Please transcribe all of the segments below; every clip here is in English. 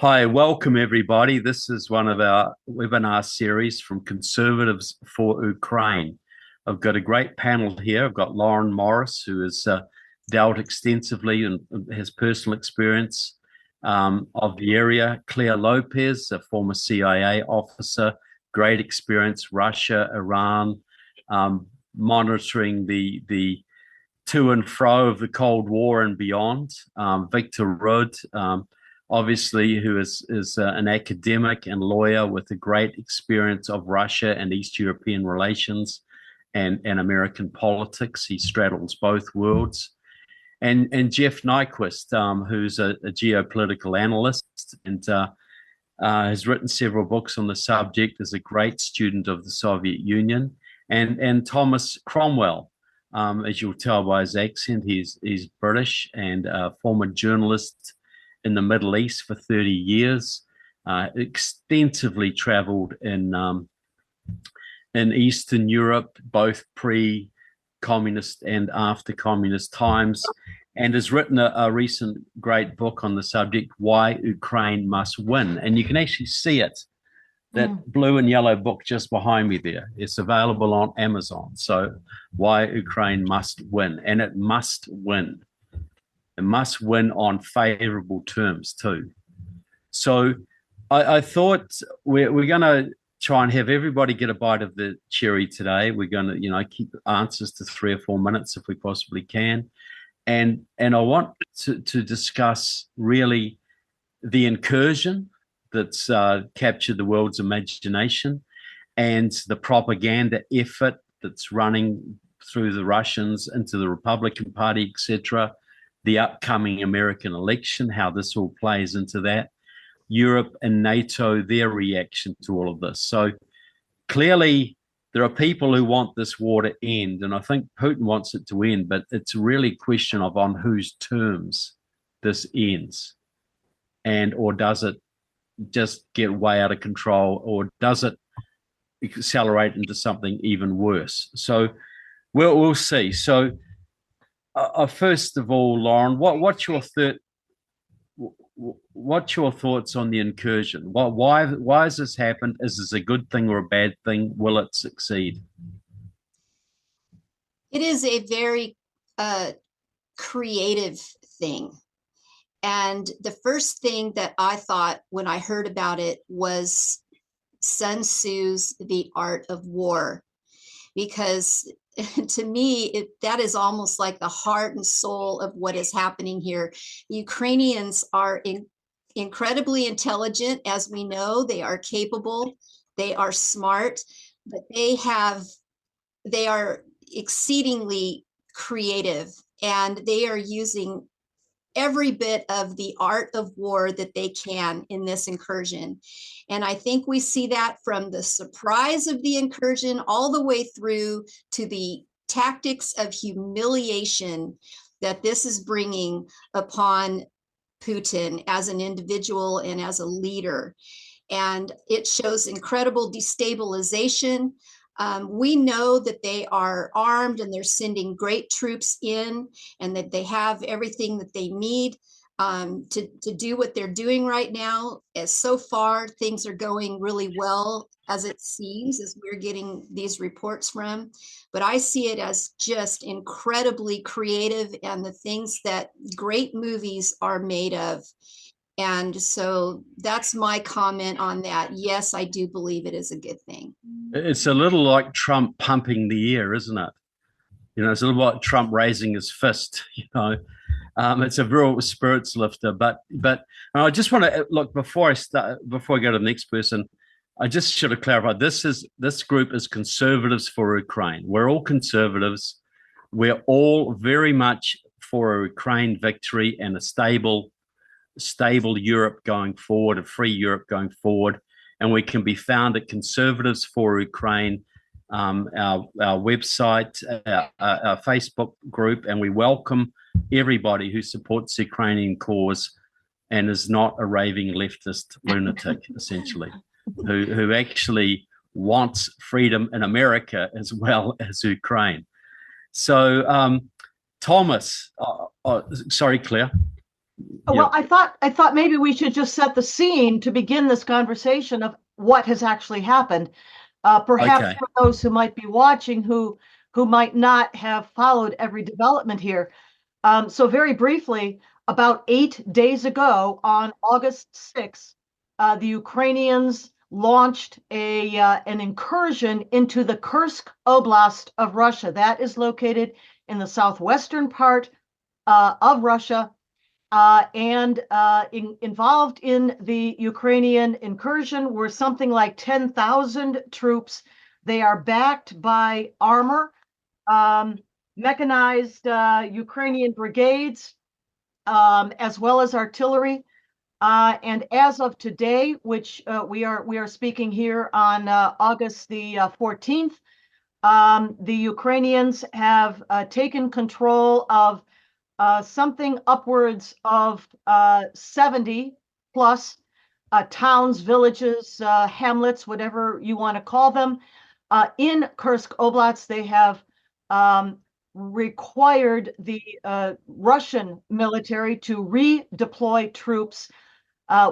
Hi, welcome everybody. This is one of our webinar series from Conservatives for Ukraine. I've got a great panel here. I've got Lauren Morris, who has dealt extensively and has personal experience of the area. Claire Lopez, a former CIA officer, great experience, Russia, Iran, monitoring the to and fro of the Cold War and beyond. Victor Rudd, obviously, who is an academic and lawyer with a great experience of Russia and East European relations and American politics. He straddles both worlds. And Jeff Nyquist, who's a geopolitical analyst and has written several books on the subject, is a great student of the Soviet Union. And Thomas Cromwell, as you'll tell by his accent, he's British and a former journalist in the Middle East for 30 years, extensively traveled in Eastern Europe, both pre-communist and after communist times, and has written a recent great book on the subject, Why Ukraine Must Win. And you can actually see it, that blue and yellow book just behind me there. It's available on Amazon. So Why Ukraine Must Win, and it must win. It must win on favorable terms too. So I thought we're going to try and have everybody get a bite of the cherry today. We're going to, keep answers to 3 or 4 minutes if we possibly can. And I want to discuss really the incursion that's captured the world's imagination and the propaganda effort that's running through the Russians into the Republican Party, etc., the upcoming American election, how this all plays into that, Europe and NATO, their reaction to all of this. So clearly there are people who want this war to end, and I think Putin wants it to end, but it's really a question of on whose terms this ends, or does it just get way out of control, or does it accelerate into something even worse? So we'll see. So first of all, Lauren, what's your thoughts on the incursion? Why has this happened? Is this a good thing or a bad thing? Will it succeed? It is a very creative thing. And the first thing that I thought when I heard about it was Sun Tzu's The Art of War, because to me, that is almost like the heart and soul of what is happening here. Ukrainians are incredibly intelligent, as we know. They are capable, they are smart, but they are exceedingly creative, and they are using every bit of the art of war that they can in this incursion. And I think we see that from the surprise of the incursion all the way through to the tactics of humiliation that this is bringing upon Putin as an individual and as a leader. And it shows incredible destabilization. We know that they are armed and they're sending great troops in, and that they have everything that they need to do what they're doing right now. As so far, things are going really well, as it seems, as we're getting these reports from. But I see it as just incredibly creative, and the things that great movies are made of. And so that's my comment on that. Yes, I do believe it is a good thing. It's a little like Trump pumping the air, isn't it? It's a little like Trump raising his fist. It's a real spirits lifter. But I just want to look before I go to the next person. I just should have clarified. This group is Conservatives for Ukraine. We're all conservatives. We're all very much for a Ukraine victory and a stable Europe going forward, a free Europe going forward. And we can be found at Conservatives for Ukraine, our website, our Facebook group, and we welcome everybody who supports the Ukrainian cause and is not a raving leftist lunatic, essentially, who actually wants freedom in America as well as Ukraine. So, Thomas, sorry, Claire. Well, Yep. I thought maybe we should just set the scene to begin this conversation of what has actually happened. Perhaps Okay. for those who might be watching who might not have followed every development here. So very briefly, about 8 days ago, on August 6th, the Ukrainians launched an incursion into the Kursk Oblast of Russia. That is located in the southwestern part of Russia, and involved in the Ukrainian incursion were something like 10,000 troops. They are backed by armor, um, mechanized Ukrainian brigades, as well as artillery. And as of today, which we are speaking here on August the 14th, the Ukrainians have taken control of something upwards of 70 plus towns, villages, hamlets, whatever you want to call them. In Kursk Oblast, they have required the Russian military to redeploy troops,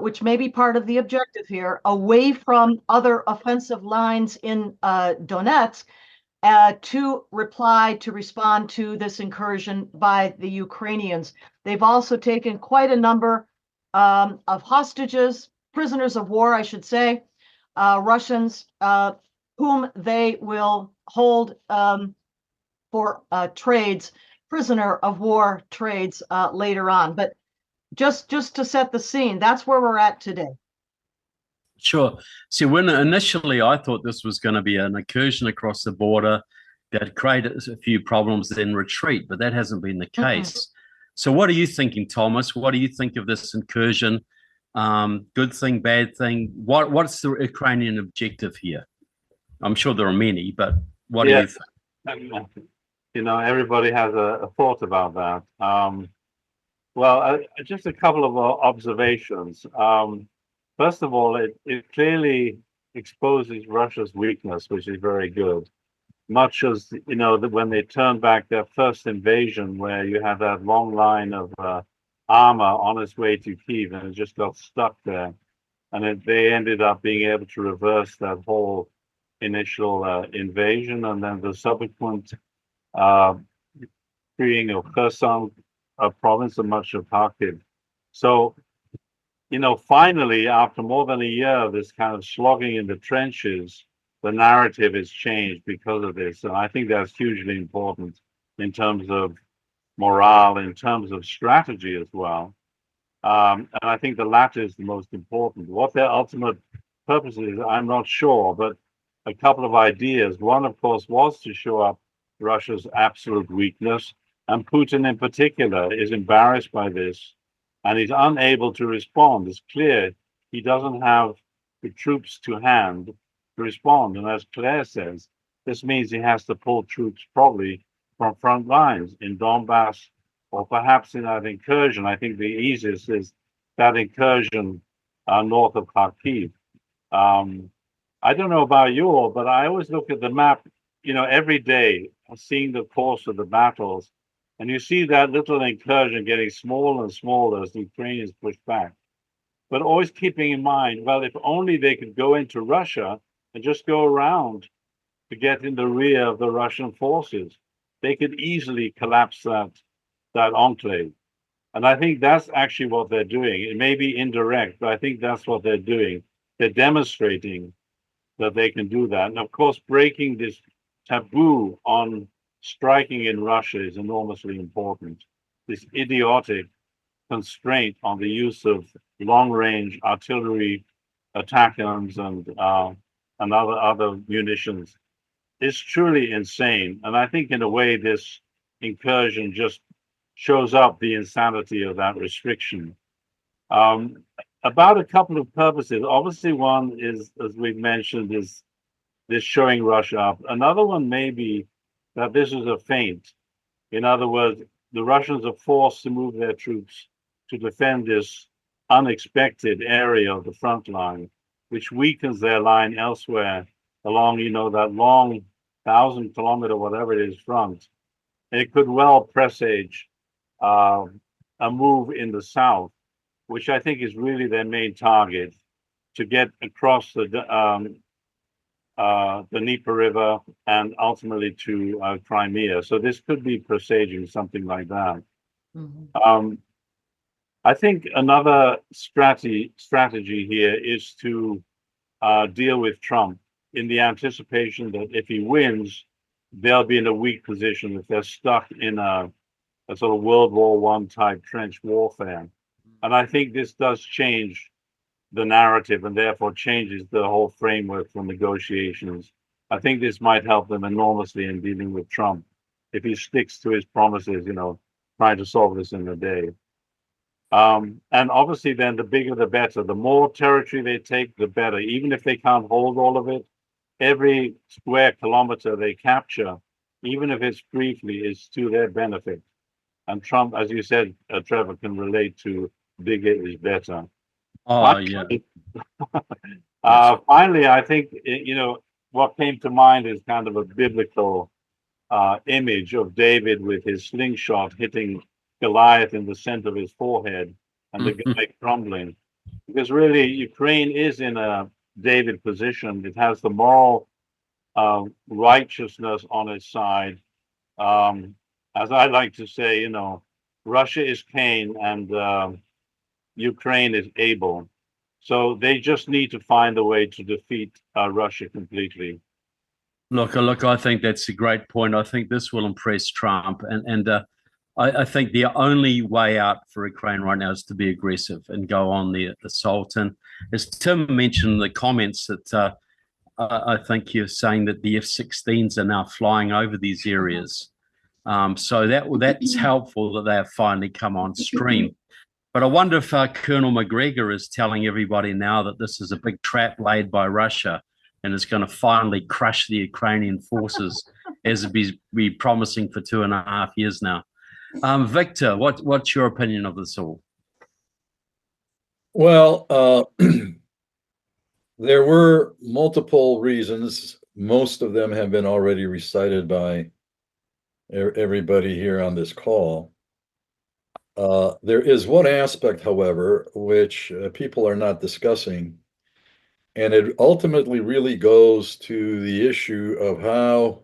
which may be part of the objective here, away from other offensive lines in Donetsk, to respond to this incursion by the Ukrainians. They've also taken quite a number of hostages, prisoners of war, I should say, Russians, whom they will hold for trades, prisoner of war trades later on. But just to set the scene, that's where we're at today. Sure. See, when initially I thought this was going to be an incursion across the border that created a few problems, then retreat, but that hasn't been the Mm-mm. case. So, what are you thinking, Thomas? What do you think of this incursion? Good thing, bad thing? What's the Ukrainian objective here? I'm sure there are many, but what do Yeah, you think? everybody has a thought about that. Well, just a couple of observations. First of all, it clearly exposes Russia's weakness, which is very good. Much as, when they turned back their first invasion, where you had that long line of armor on its way to Kiev, and it just got stuck there. And they ended up being able to reverse that whole initial invasion, and then the subsequent uh, freeing of Kherson province and much of Kharkiv. So, finally, after more than a year of this kind of slogging in the trenches, the narrative has changed because of this. And I think that's hugely important in terms of morale, in terms of strategy as well. And I think the latter is the most important. What their ultimate purpose is, I'm not sure, but a couple of ideas. One, of course, was to show up Russia's absolute weakness, and Putin in particular is embarrassed by this, and he's unable to respond. It's clear he doesn't have the troops to hand to respond. And as Claire says, this means he has to pull troops probably from front lines in Donbass, or perhaps in that incursion. I think the easiest is that incursion north of Kharkiv. Um, I don't know about you all, but I always look at the map, every day, seeing the course of the battles, and you see that little incursion getting smaller and smaller as the Ukrainians push back. But always keeping in mind, well, if only they could go into Russia and just go around to get in the rear of the Russian forces, they could easily collapse that enclave. And I think that's actually what they're doing. It may be indirect, but I think that's what they're doing. They're demonstrating that they can do that. And of course, breaking this taboo on striking in Russia is enormously important. This idiotic constraint on the use of long-range artillery attack arms and other munitions is truly insane. And I think in a way, this incursion just shows up the insanity of that restriction. Um, about a couple of purposes. Obviously, one is, as we've mentioned, is this showing Russia up. Another one may be that this is a feint. In other words, the Russians are forced to move their troops to defend this unexpected area of the front line, which weakens their line elsewhere along, that long 1,000 kilometer, whatever it is, front. And it could well presage a move in the south, which I think is really their main target, to get across the Dnieper River and ultimately to Crimea. So this could be presaging something like that. I think another strategy here is to deal with Trump in the anticipation that if he wins, they'll be in a weak position if they're stuck in a sort of World War I type trench warfare. And I think this does change the narrative and therefore changes the whole framework for negotiations. I think this might help them enormously in dealing with Trump if he sticks to his promises, trying to solve this in a day. And obviously then the bigger the better. The more territory they take, the better. Even if they can't hold all of it, every square kilometer they capture, even if it's briefly, is to their benefit. And Trump, as you said, Trevor, can relate to bigger is better. Oh, yeah. Finally, I think, what came to mind is kind of a biblical image of David with his slingshot hitting Goliath in the center of his forehead and the guy crumbling. Because really, Ukraine is in a David position. It has the moral righteousness on its side. As I like to say, Russia is Cain and Ukraine is Abel. So they just need to find a way to defeat Russia completely. Look, I think that's a great point. I think this will impress Trump, and I think the only way out for Ukraine right now is to be aggressive and go on the assault. And as Tim mentioned in the comments, that I think you're saying that the F-16s are now flying over these areas. So that's helpful that they have finally come on stream. But I wonder if Colonel McGregor is telling everybody now that this is a big trap laid by Russia and is going to finally crush the Ukrainian forces, as it's been promising for 2.5 years now. Victor, what's your opinion of this all? Well, there were multiple reasons. Most of them have been already recited by everybody here on this call. There is one aspect, however, which people are not discussing, and it ultimately really goes to the issue of how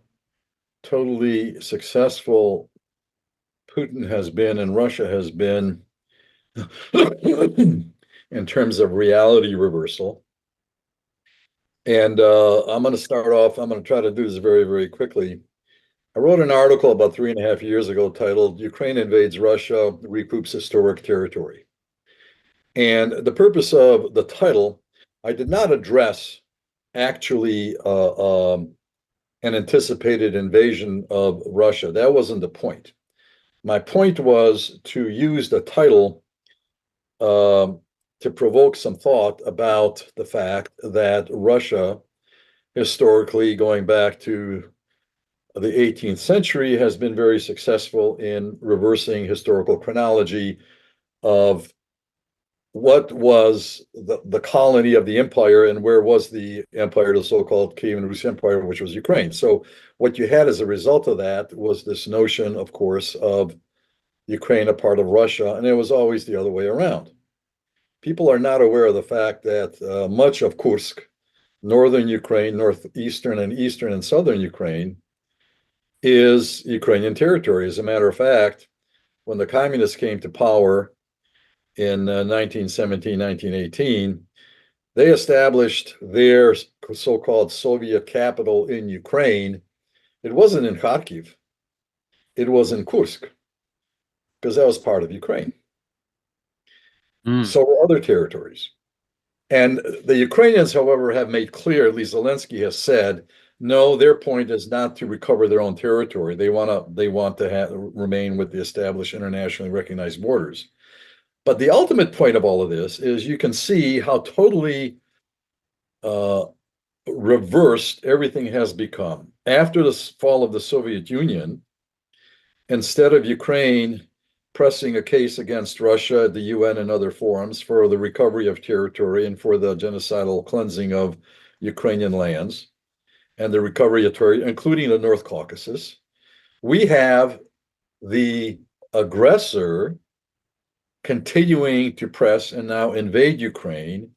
totally successful Putin has been and Russia has been in terms of reality reversal. And I'm going to start off, I'm going to try to do this very, very quickly. I wrote an article about 3.5 years ago titled "Ukraine Invades Russia, Recoups Historic Territory." And the purpose of the title, I did not address actually an anticipated invasion of Russia. That wasn't the point. My point was to use the title to provoke some thought about the fact that Russia, historically going back to the 18th century, has been very successful in reversing historical chronology of what was the colony of the empire and where was the empire, the so-called Kievan Rus Empire, which was Ukraine. So what you had as a result of that was this notion, of course, of Ukraine a part of Russia, and it was always the other way around. People are not aware of the fact that much of Kursk, northern Ukraine, northeastern and eastern and southern Ukraine, is Ukrainian territory. As a matter of fact, when the communists came to power in 1917, 1918, they established their so-called Soviet capital in Ukraine. It wasn't in Kharkiv. It was in Kursk, because that was part of Ukraine. So were other territories. And the Ukrainians, however, have made clear, at least Zelensky has said, no, their point is not to recover their own territory. They want to remain with the established internationally recognized borders. But the ultimate point of all of this is you can see how totally reversed everything has become. After the fall of the Soviet Union, instead of Ukraine pressing a case against Russia at the UN and other forums for the recovery of territory and for the genocidal cleansing of Ukrainian lands and the recovery of territory, including the North Caucasus, we have the aggressor continuing to press and now invade Ukraine.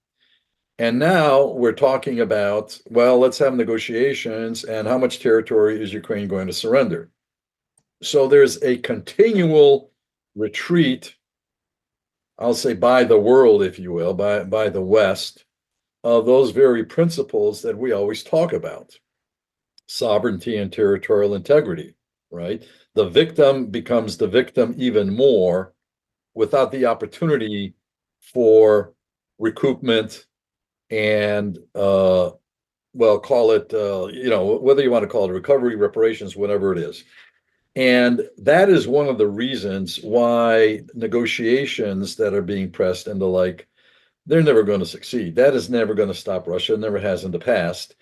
And now we're talking about, well, let's have negotiations and how much territory is Ukraine going to surrender? So there's a continual retreat, I'll say by the world, if you will, by the West, of those very principles that we always talk about. Sovereignty and territorial integrity, right? The victim becomes the victim even more without the opportunity for recoupment and well, call it whether you want to call it recovery, reparations, whatever it is. And that is one of the reasons why negotiations that are being pressed and the like, they're never going to succeed. That is never going to stop Russia. It never has in the past.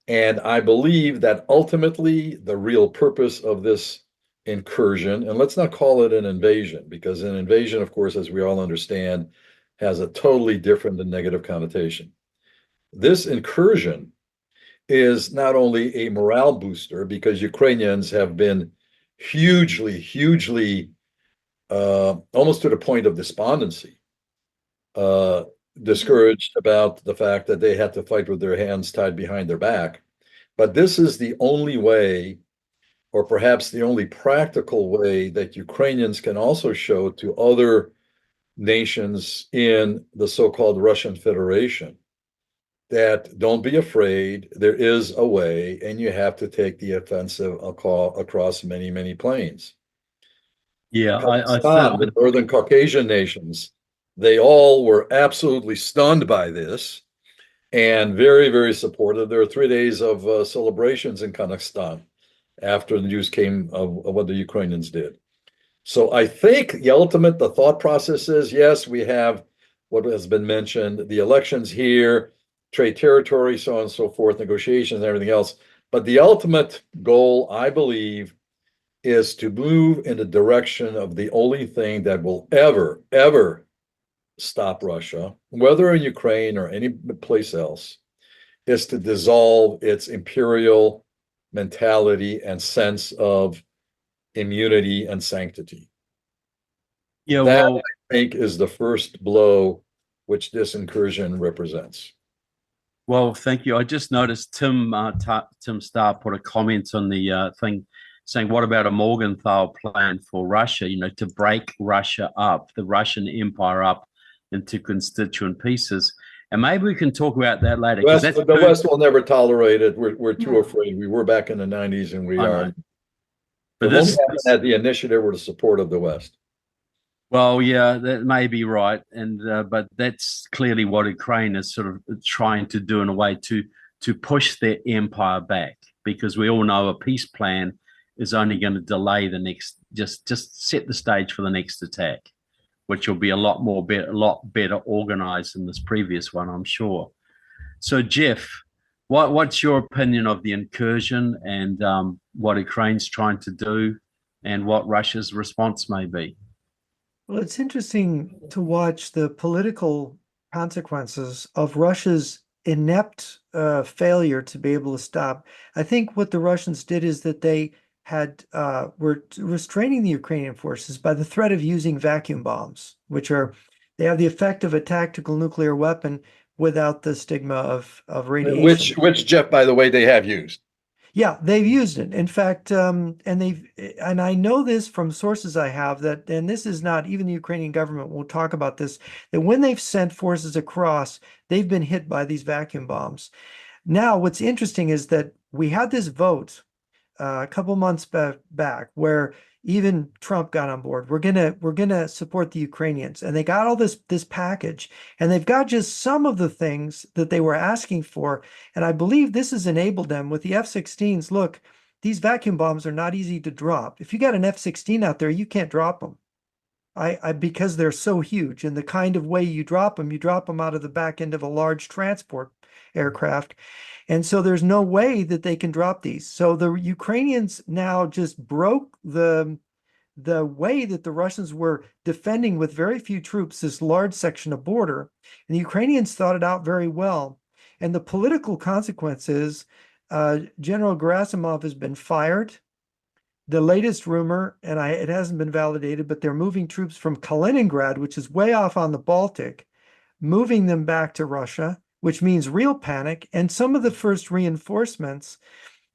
And I believe that ultimately the real purpose of this incursion, and let's not call it an invasion, because an invasion, of course, as we all understand, has a totally different and negative connotation. This incursion is not only a morale booster, because Ukrainians have been hugely, almost to the point of despondency, discouraged about the fact that they had to fight with their hands tied behind their back. But this is the only way, or perhaps the only practical way, that Ukrainians can also show to other nations in the so-called Russian Federation that don't be afraid, there is a way, and you have to take the offensive across many planes. Yeah, The Northern Caucasian nations, they all were absolutely stunned by this and very supportive. There are 3 days of celebrations in Kazakhstan after the news came of what the Ukrainians did. So I think the thought process is, yes, we have what has been mentioned, the elections here, trade territory, so on and so forth, negotiations and everything else. But the ultimate goal, I believe, is to move in the direction of the only thing that will ever stop Russia, whether in Ukraine or any place else, is to dissolve its imperial mentality and sense of immunity and sanctity. Yeah, that, well, I think, is the first blow which this incursion represents. Well, thank you. I just noticed Tim Starr put a comment on the thing saying, what about a Morgenthau plan for Russia, to break Russia up, the Russian Empire up into constituent pieces? And maybe we can talk about that later. The West will never tolerate it. We're too afraid. We were back in the 90s and we are. But this had the initiative or the support of the West. Well, yeah, that may be right, and but that's clearly what Ukraine is sort of trying to do in a way to push their empire back, because we all know a peace plan is only going to delay the next, just set the stage for the next attack, which will be a lot better organized than this previous one, I'm sure. So, Jeff, what's your opinion of the incursion and what Ukraine's trying to do, and what Russia's response may be? Well, it's interesting to watch the political consequences of Russia's inept failure to be able to stop. I think what the Russians did is that they were restraining the Ukrainian forces by the threat of using vacuum bombs, they have the effect of a tactical nuclear weapon without the stigma of radiation. Which, Jeff, by the way, they have used. Yeah, they've used it. In fact, and I know this from sources I have and this is not, even the Ukrainian government will talk about this, that when they've sent forces across, they've been hit by these vacuum bombs. Now, what's interesting is that we had this vote a couple months back where even Trump got on board. We're gonna support the Ukrainians, and they got all this package, and they've got just some of the things that they were asking for. And I believe this has enabled them with the F-16s. Look, these vacuum bombs are not easy to drop. If you got an F-16 out there, you can't drop them. Because they're so huge, and the kind of way you drop them out of the back end of a large transport aircraft. And so there's no way that they can drop these. So the Ukrainians now just broke the way that the Russians were defending with very few troops this large section of border. And the Ukrainians thought it out very well. And the political consequences, General Gerasimov has been fired. the latest rumor, and it hasn't been validated, but they're moving troops from Kaliningrad, which is way off on the Baltic, moving them back to Russia, which means real panic. And some of the first reinforcements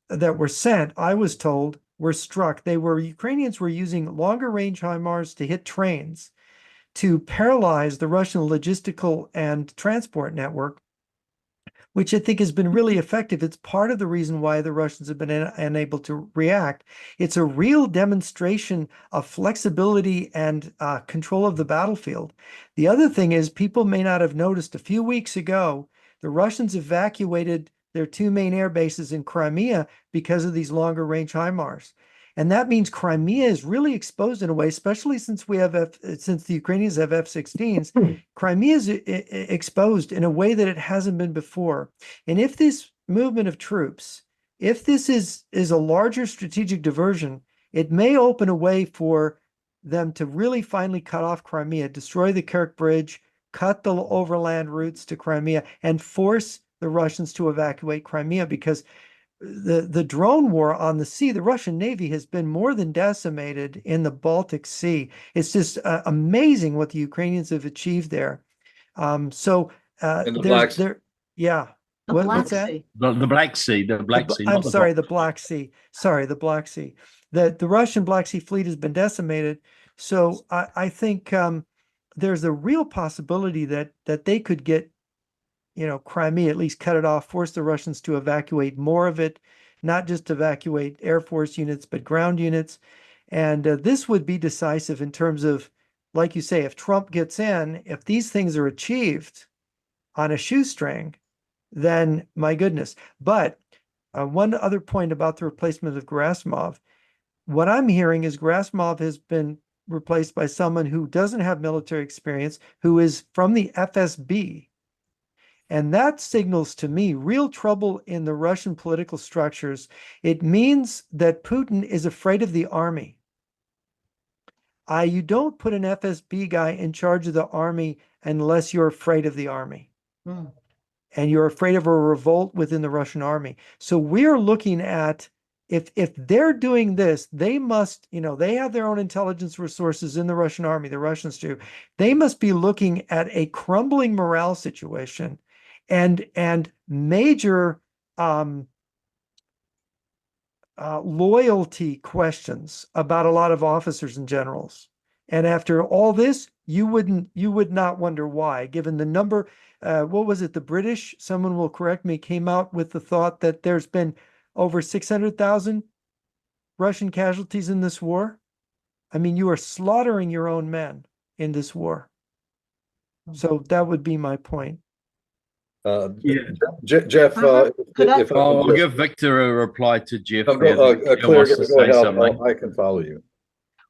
that were sent, I was told, were struck. Ukrainians were using longer range HIMARS to hit trains to paralyze the Russian logistical and transport network, which I think has been really effective. It's part of the reason why the Russians have been unable to react. It's a real demonstration of flexibility and control of the battlefield. The other thing is, people may not have noticed, a few weeks ago, the Russians evacuated their two main air bases in Crimea because of these longer range HIMARS. And that means Crimea is really exposed in a way, especially since since the Ukrainians have F-16s. Crimea is exposed in a way that it hasn't been before. And if this movement of troops, if this is a larger strategic diversion, it may open a way for them to really finally cut off Crimea, destroy the Kerch Bridge, cut the overland routes to Crimea, and force the Russians to evacuate Crimea, because the drone war on the sea, the Russian Navy has been more than decimated in the Baltic Sea. It's just amazing what the Ukrainians have achieved there. In the Black Sea. Yeah. The What's Black that? Sea. The Black Sea, the Black Sea. I'm not the sorry, Black- the Black Sea. Sorry, the Black Sea. The Russian Black Sea fleet has been decimated. So I think there's a real possibility that they could get, Crimea, at least cut it off, force the Russians to evacuate more of it, not just evacuate Air Force units, but ground units. And this would be decisive in terms of, like you say, if Trump gets in, if these things are achieved on a shoestring, then my goodness. But one other point about the replacement of Gerasimov, what I'm hearing is Gerasimov has been replaced by someone who doesn't have military experience, who is from the FSB. And that signals to me real trouble in the Russian political structures. It means that Putin is afraid of the army. You don't put an FSB guy in charge of the army unless you're afraid of the army. And you're afraid of a revolt within the Russian army. So we're looking at, if they're doing this, they must, they have their own intelligence resources in the Russian army, the Russians do. They must be looking at a crumbling morale situation and major loyalty questions about a lot of officers and generals. And after all this, you would not wonder why, given the number. What was it? The British, someone will correct me, came out with the thought that there's been over 600,000 Russian casualties in this war. I mean, you are slaughtering your own men in this war. So that would be my point. Jeff, Could I- if I I'll can give Victor a reply to Jeff. Claire, He wants to go say ahead. something. I can follow you.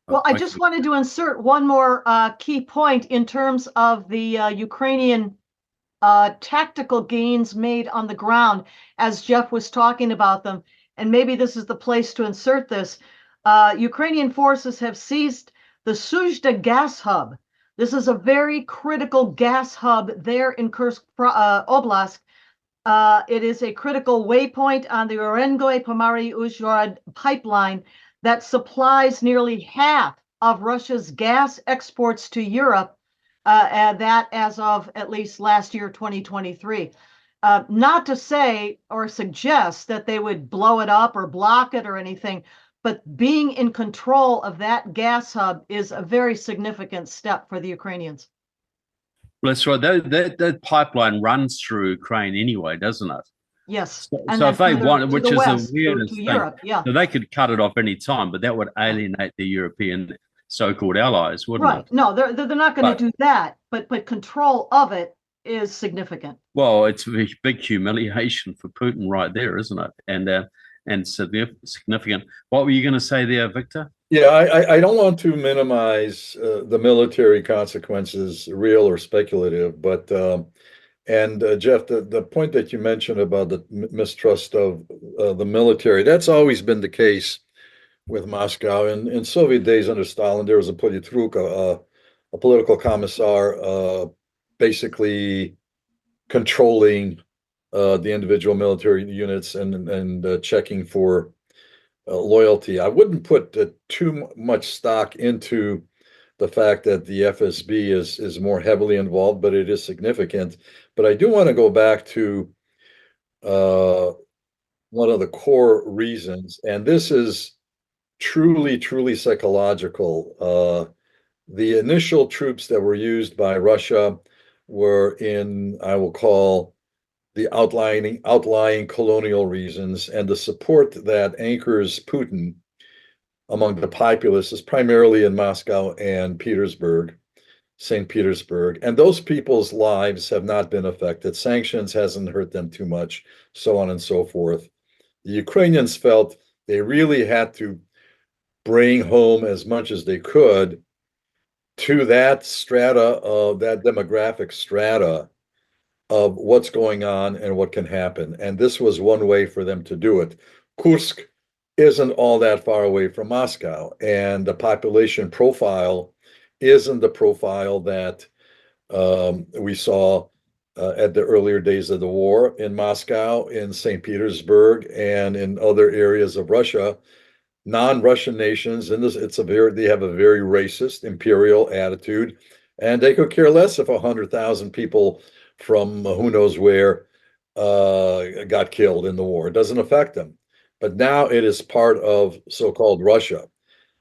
Well, I Okay. just wanted to insert one more key point in terms of the Ukrainian tactical gains made on the ground, as Jeff was talking about them. And maybe this is the place to insert this. Ukrainian forces have seized the Suzhda gas hub. This is a very critical gas hub there in Kursk Oblast. It is a critical waypoint on the Urengoy-Pomary-Uzhhorod pipeline that supplies nearly half of Russia's gas exports to Europe, and that as of at least last year, 2023. Not to say or suggest that they would blow it up or block it or anything, but being in control of that gas hub is a very significant step for the Ukrainians. Well, that's right. That pipeline runs through Ukraine anyway, doesn't it? Yes. So And if then they further want, to which the is west, the weirdest to thing, Europe, yeah. so they could cut it off any time, but that would alienate the European so-called allies, wouldn't Right. it? No, they're not going But- to do that, but control of it is significant. Well, it's a big humiliation for Putin right there, isn't it? And significant. What were you going to say there, Victor? Yeah, I don't want to minimize the military consequences, real or speculative, but Jeff, the point that you mentioned about the mistrust of the military, that's always been the case with Moscow. In Soviet days under Stalin, there was a politruk, a political commissar, basically controlling the individual military units and checking for loyalty. I wouldn't put too much stock into the fact that the FSB is more heavily involved, but it is significant. But I do want to go back to one of the core reasons, and this is truly, truly psychological. The initial troops that were used by Russia were in, I will call, the outlying colonial reasons, and the support that anchors Putin among the populace is primarily in Moscow and Petersburg, St. Petersburg. And those people's lives have not been affected. Sanctions hasn't hurt them too much, so on and so forth. The Ukrainians felt they really had to bring home as much as they could to that strata of that demographic strata of what's going on and what can happen. And this was one way for them to do it. Kursk isn't all that far away from Moscow, and the population profile isn't the profile that we saw at the earlier days of the war in Moscow, in St. Petersburg, and in other areas of Russia. Non-Russian nations, and they have a very racist imperial attitude, and they could care less if 100,000 people from who knows where got killed in the war. It doesn't affect them. But now it is part of so-called Russia.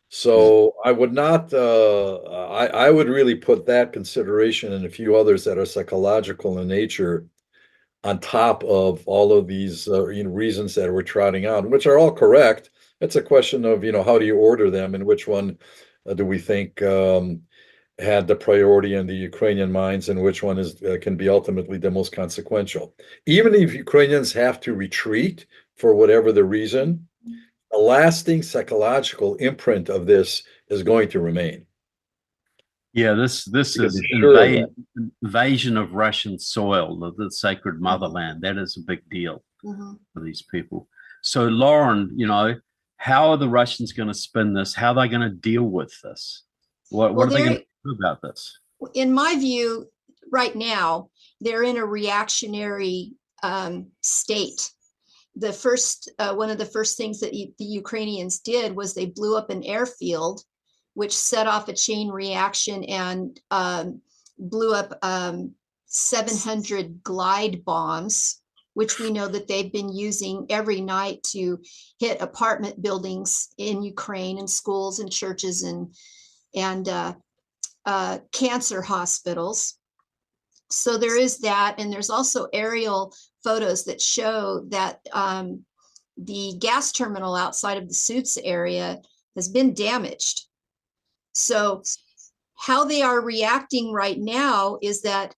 So I would not, I would really put that consideration and a few others that are psychological in nature on top of all of these reasons that we're trotting out, which are all correct. It's a question of, how do you order them and which one do we think had the priority in the Ukrainian minds and which one can be ultimately the most consequential. Even if Ukrainians have to retreat for whatever the reason, a lasting psychological imprint of this is going to remain. Yeah, this You is can be sure of that. invasion of Russian soil, the sacred motherland. That is a big deal for these people. So, Lauren, how are the Russians going to spin this? How are they going to deal with this? What are they going to do about this? In my view, right now, they're in a reactionary state. The first, one of the first things that the Ukrainians did was they blew up an airfield, which set off a chain reaction and blew up 700 glide bombs, which we know that they've been using every night to hit apartment buildings in Ukraine and schools and churches and cancer hospitals. So there is that. And there's also aerial photos that show that the gas terminal outside of the Suits area has been damaged. So how they are reacting right now is that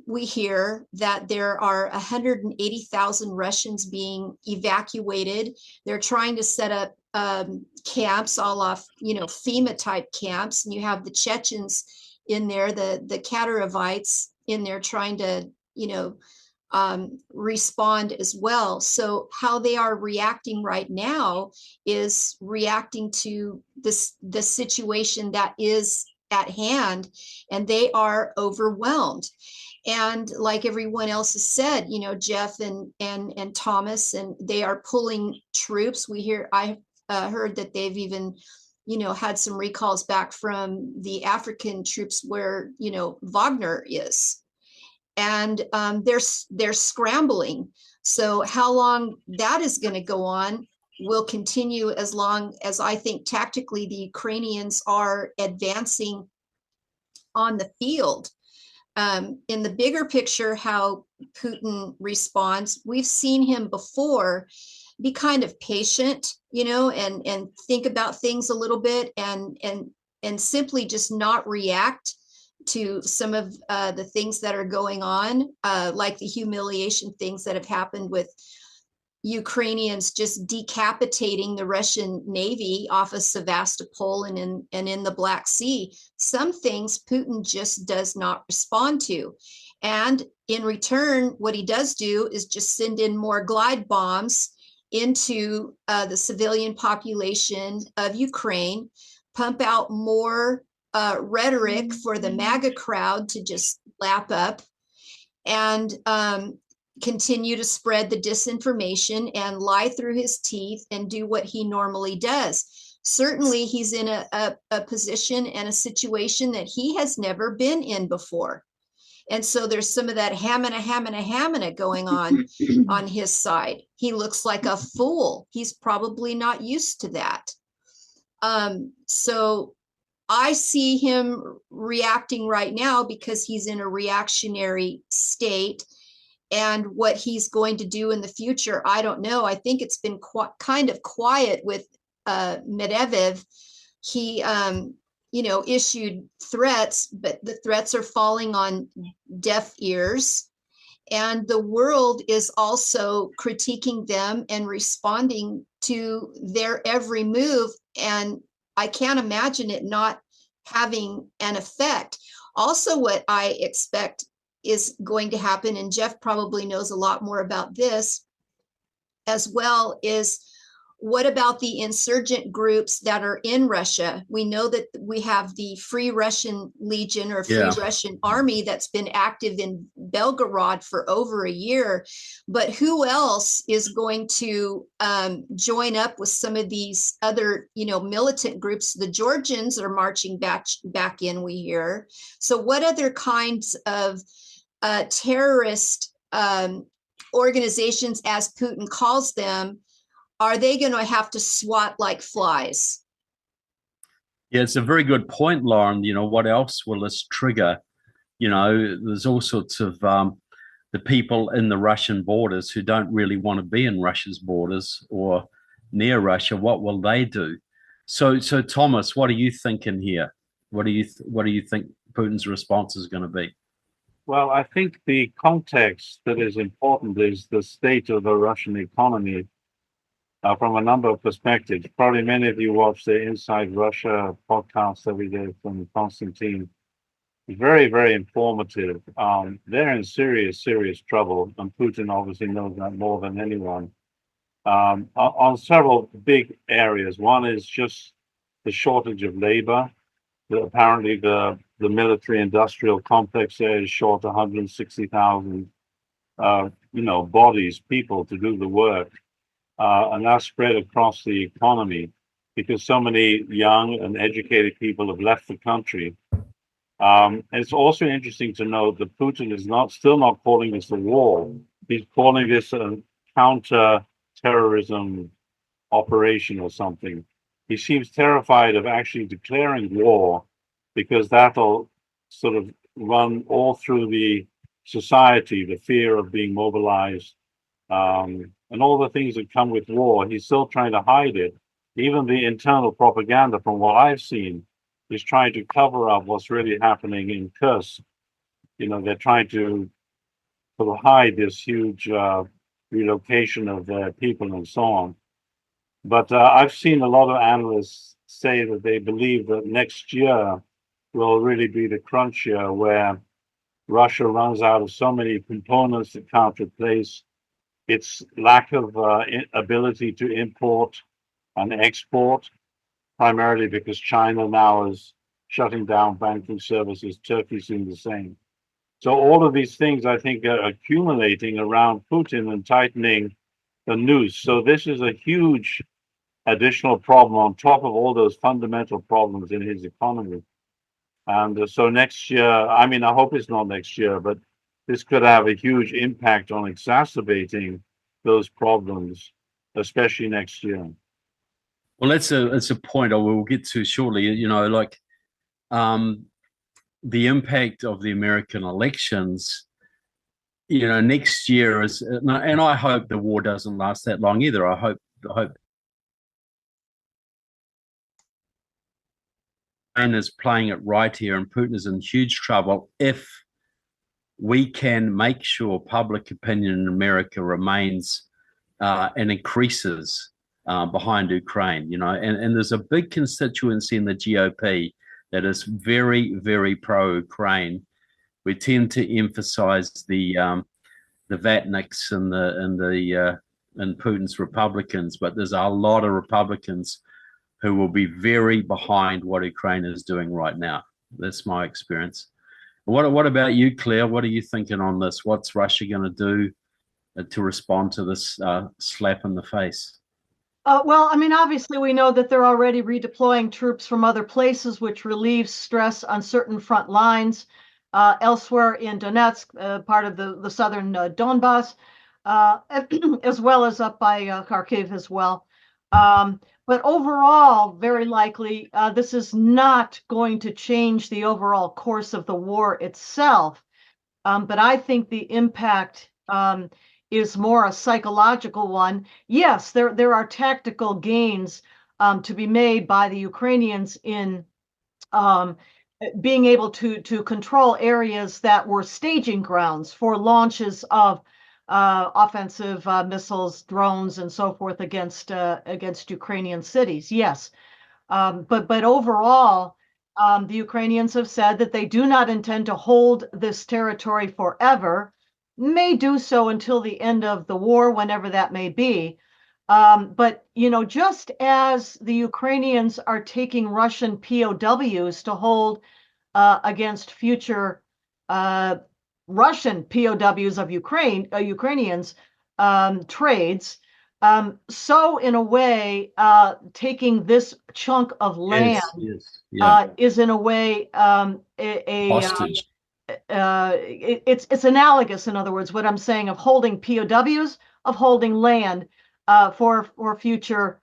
we hear that there are 180,000 Russians being evacuated. They're trying to set up camps all off, FEMA type camps. And you have the Chechens in there, the Kadyrovanets in there trying to, respond as well. So how they are reacting right now is reacting to the situation that is at hand, and they are overwhelmed. And like everyone else has said, Jeff and Thomas, and they are pulling troops. I heard that they've even had some recalls back from the African troops where Wagner is, and they're scrambling. So how long that is going to go on will continue as long as I think tactically the Ukrainians are advancing on the field. In the bigger picture, how Putin responds, we've seen him before be kind of patient, and think about things a little bit and simply just not react to some of the things that are going on, like the humiliation things that have happened with Ukrainians just decapitating the Russian Navy off of Sevastopol and in the Black Sea. Some things Putin just does not respond to. And in return, what he does do is just send in more glide bombs into the civilian population of Ukraine, pump out more rhetoric for the MAGA crowd to just lap up. And continue to spread the disinformation and lie through his teeth and do what he normally does. Certainly, he's in a position and a situation that he has never been in before. And so there's some of that hamina going on his side. He looks like a fool. He's probably not used to that. So I see him reacting right now because he's in a reactionary state. And what he's going to do in the future, I don't know. I think it's been kind of quiet with Medvedev. He, issued threats, but the threats are falling on deaf ears. And the world is also critiquing them and responding to their every move. And I can't imagine it not having an effect. Also, what I expect is going to happen, and Jeff probably knows a lot more about this as well, is what about the insurgent groups that are in Russia? We know that we have the Free Russian Legion or Free Russian Army that's been active in Belgorod for over a year. But who else is going to join up with some of these other, militant groups? The Georgians are marching back in, we hear. So what other kinds of terrorist organizations, as Putin calls them, are they going to have to swat like flies? Yeah, it's a very good point, Lauren. What else will this trigger? There's all sorts of the people in the Russian borders who don't really want to be in Russia's borders or near Russia. What will they do? So Thomas, what are you thinking here? What do you think Putin's response is going to be? Well, I think the context that is important is the state of the Russian economy. From a number of perspectives. Probably many of you watch the Inside Russia podcast that we did from Constantine. Very, very informative. They're in serious, serious trouble, and Putin obviously knows that more than anyone. On several big areas. One is just the shortage of labor. Apparently, the military-industrial complex there is short 160,000, bodies, people to do the work. And that's spread across the economy because so many young and educated people have left the country. It's also interesting to note that Putin is still not calling this a war. He's calling this a counter-terrorism operation or something. He seems terrified of actually declaring war because that'll sort of run all through the society, the fear of being mobilized. And all the things that come with war. He's still trying to hide it. Even the internal propaganda, from what I've seen, is trying to cover up what's really happening in Kursk. They're trying to sort of hide this huge relocation of their people and so on. But I've seen a lot of analysts say that they believe that next year will really be the crunch year where Russia runs out of so many components that can't replace its lack of ability to import and export, primarily because China now is shutting down banking services, Turkey's doing the same. So all of these things, I think, are accumulating around Putin and tightening the noose. So this is a huge additional problem on top of all those fundamental problems in his economy. And so next year, I hope it's not next year, but this could have a huge impact on exacerbating those problems, especially next year. Well, it's a point I will get to shortly. The impact of the American elections. Next year is, and I hope the war doesn't last that long either. I hope Ukraine is playing it right here, and Putin is in huge trouble if we can make sure public opinion in America remains and increases behind Ukraine, and there's a big constituency in the GOP that is very, very pro-Ukraine. We tend to emphasize the Vatniks and Putin's Republicans, but there's a lot of Republicans who will be very behind what Ukraine is doing right now. That's my experience. What about you, Claire? What are you thinking on this? What's Russia going to do? to respond to this slap in the face? Well, I mean, obviously, we know that they're already redeploying troops from other places, which relieves stress on certain front lines. Elsewhere in Donetsk, part of the southern Donbass, as well as up by Kharkiv as well. But overall, very likely, this is not going to change the overall course of the war itself. But I think the impact is more a psychological one. Yes, there are tactical gains to be made by the Ukrainians in being able to control areas that were staging grounds for launches of offensive missiles, drones, and so forth against Ukrainian cities. Yes, but overall, the Ukrainians have said that they do not intend to hold this territory forever, may do so until the end of the war, whenever that may be. But, you know, just as the Ukrainians are taking Russian POWs to hold against future Russian POWs of Ukrainians trades, so in a way, taking this chunk of land is in a way Hostage. it's analogous, in other words, what I'm saying of holding POWs, of holding land for future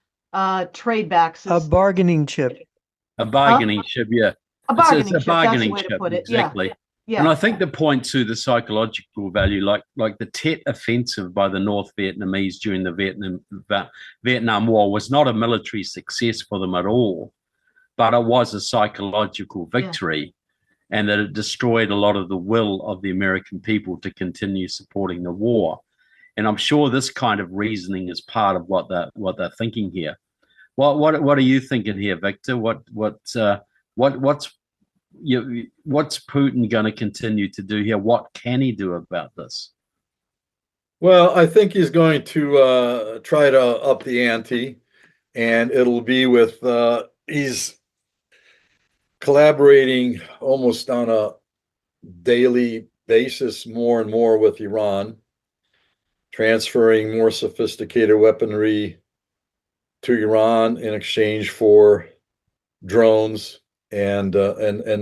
trade backs. A bargaining chip. A bargaining chip, yeah. A bargaining It's a chip, that's the bargaining way to chip, put it. exactly. Yeah. And I think the point to the psychological value, like the Tet offensive by the North Vietnamese during the Vietnam War, was not a military success for them at all, but it was a psychological victory, and that it destroyed a lot of the will of the American people to continue supporting the war. And I'm sure this kind of reasoning is part of what they're thinking here. What are you thinking here, Victor? What's Putin going to continue to do here? What can he do about this? Well, I think he's going to try to up the ante, and it'll be with he's collaborating almost on a daily basis more and more with Iran, transferring more sophisticated weaponry to Iran in exchange for drones and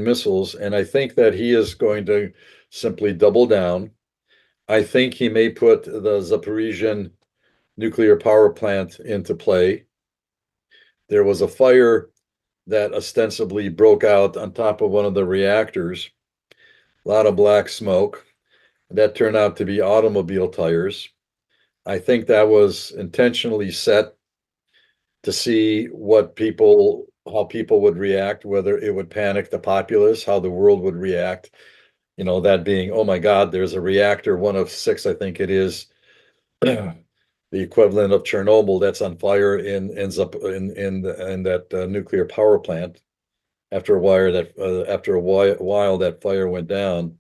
missiles. And I think that he is going to simply double down. I think he may put the Zaporizhian nuclear power plant into play. There was a fire that ostensibly broke out on top of one of the reactors, a lot of black smoke. That turned out to be automobile tires. I think that was intentionally set to see how people would react, whether it would panic the populace, how the world would react. You know, that being, oh my God, there's a reactor, one of six, I think it is, the equivalent of Chernobyl, that's on fire in that nuclear power plant. After a while, that fire went down.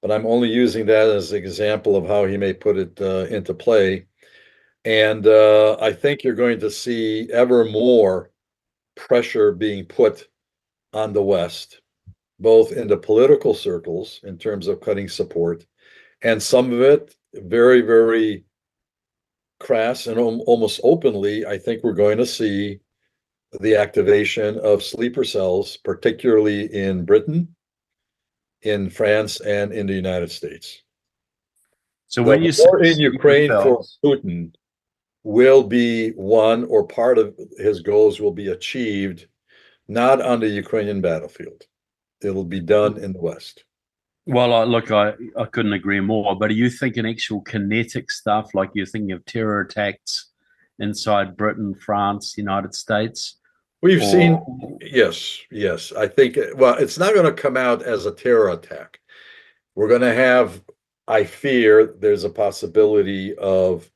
But I'm only using that as an example of how he may put it into play. And I think you're going to see ever more pressure being put on the West, both in the political circles in terms of cutting support, and some of it very, very crass and almost openly. I think we're going to see the activation of sleeper cells, particularly in Britain, in France, and in the United States. So when you war in Ukraine for Putin will be one, or part of his goals will be achieved not on the Ukrainian battlefield. It'll be done in the West. Well, I couldn't agree more. But are you thinking actual kinetic stuff, like you're thinking of terror attacks inside Britain, France, United States? We've seen, yes. I think, well, it's not going to come out as a terror attack. We're going to have, I fear, there's a possibility of,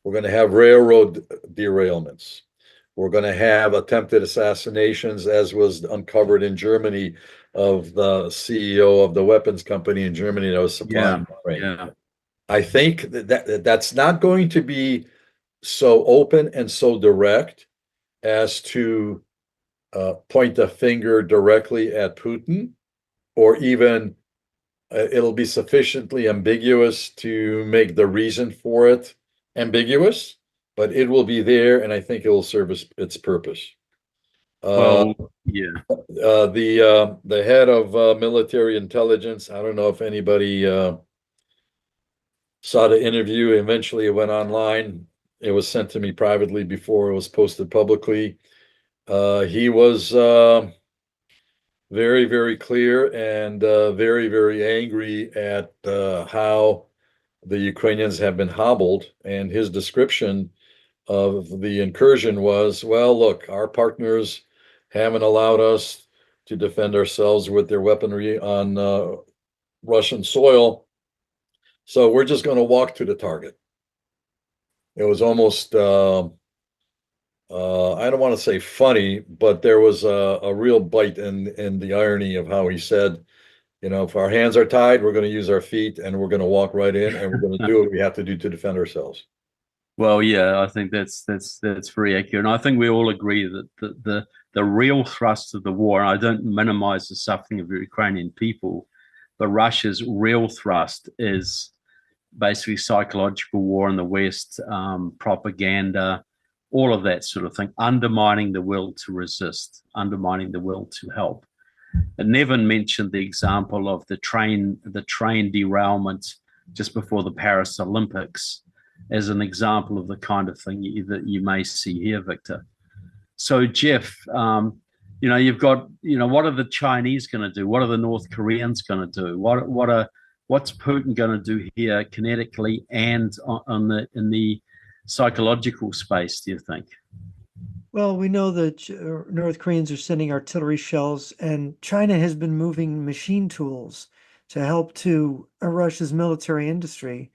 we're going to have railroad derailments. We're going to have attempted assassinations, as was uncovered in Germany, of the CEO of the weapons company in Germany that was supplying Ukraine. Yeah. I think that's not going to be so open and so direct as to point the finger directly at Putin, or even it'll be sufficiently ambiguous to make the reason for it ambiguous, but it will be there, and I think it will serve its purpose. Well, yeah. The head of military intelligence, I don't know if anybody saw the interview. Eventually, it went online. It was sent to me privately before it was posted publicly. He was very, very clear and very, very angry at how the Ukrainians have been hobbled. And his description of the incursion was, well, look, our partners haven't allowed us to defend ourselves with their weaponry on Russian soil. So we're just going to walk to the target. It was almost, I don't want to say funny, but there was a real bite in the irony of how he said, you know, if our hands are tied, we're going to use our feet and we're going to walk right in and we're going to do what we have to do to defend ourselves. Well, yeah, I think that's very accurate, and I think we all agree that the real thrust of the war, and I don't minimize the suffering of the Ukrainian people, but Russia's real thrust is basically psychological war in the West, propaganda, all of that sort of thing, undermining the will to resist, undermining the will to help. And Nevin mentioned the example of the train derailment just before the Paris Olympics as an example of the kind of thing that you may see here, Victor. So, Jeff, you know, you've got, you know, what are the Chinese going to do? What are the North Koreans going to do? What's Putin going to do here kinetically and in the psychological space, do you think? Well, we know that North Koreans are sending artillery shells, and China has been moving machine tools to help to Russia's military industry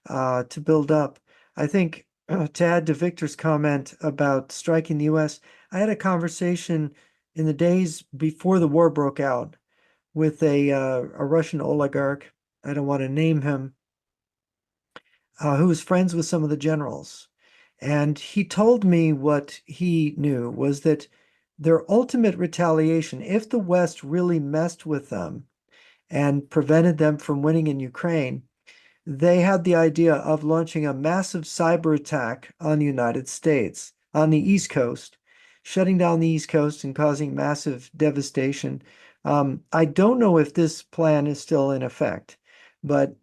to build up. I think to add to Victor's comment about striking the U.S., I had a conversation in the days before the war broke out with a Russian oligarch. I don't want to name him, who was friends with some of the generals. And he told me what he knew was that their ultimate retaliation, if the West really messed with them and prevented them from winning in Ukraine, they had the idea of launching a massive cyber attack on the United States, on the East Coast, shutting down the East Coast and causing massive devastation. I don't know if this plan is still in effect, but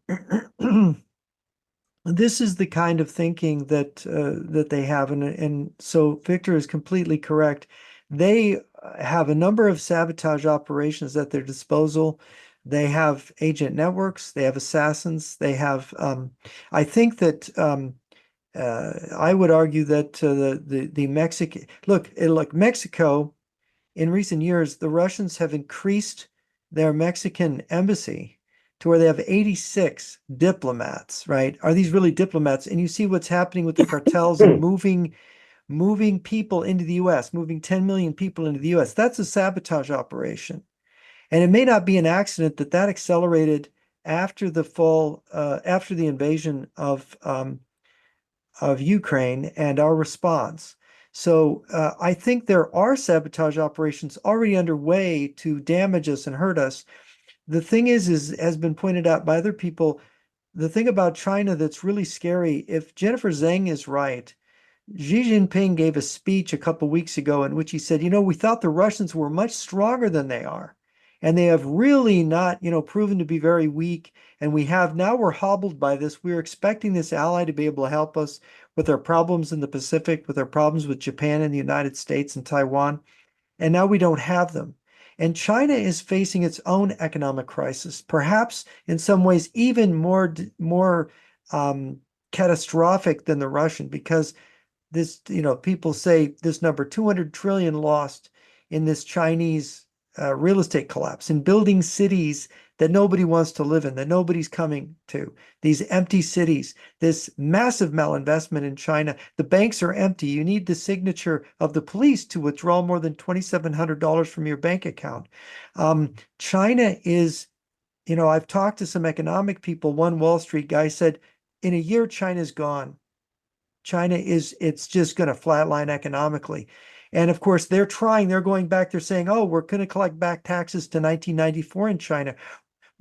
this is the kind of thinking that they have, and so Victor is completely correct. They have a number of sabotage operations at their disposal. They have agent networks. They have assassins. They have. I think that I would argue that the Mexican look Mexico. In recent years, the Russians have increased their Mexican embassy to where they have 86 diplomats, right? Are these really diplomats? And you see what's happening with the cartels and moving people into the US, moving 10 million people into the US. That's a sabotage operation. And it may not be an accident that that accelerated after the fall, after the invasion of Ukraine and our response. So I think there are sabotage operations already underway to damage us and hurt us. The thing is has been pointed out by other people, the thing about China that's really scary, if Jennifer Zhang is right, Xi Jinping gave a speech a couple weeks ago in which he said, you know, we thought the Russians were much stronger than they are. And they have really not, you know, proven to be very weak. And we're hobbled by this. We're expecting this ally to be able to help us with our problems in the Pacific, with our problems with Japan and the United States and Taiwan. And now we don't have them. And China is facing its own economic crisis, perhaps in some ways even more catastrophic than the Russian, because this, you know, people say this number 200 trillion lost in this Chinese real estate collapse, in building cities that nobody wants to live in, that nobody's coming to, these empty cities, this massive malinvestment in China. The banks are empty. You need the signature of the police to withdraw more than $2,700 from your bank account. China is, you know, I've talked to some economic people. One Wall Street guy said, in a year, China's gone. It's just going to flatline economically. And of course, they're going back, they're saying, oh, we're going to collect back taxes to 1994 in China.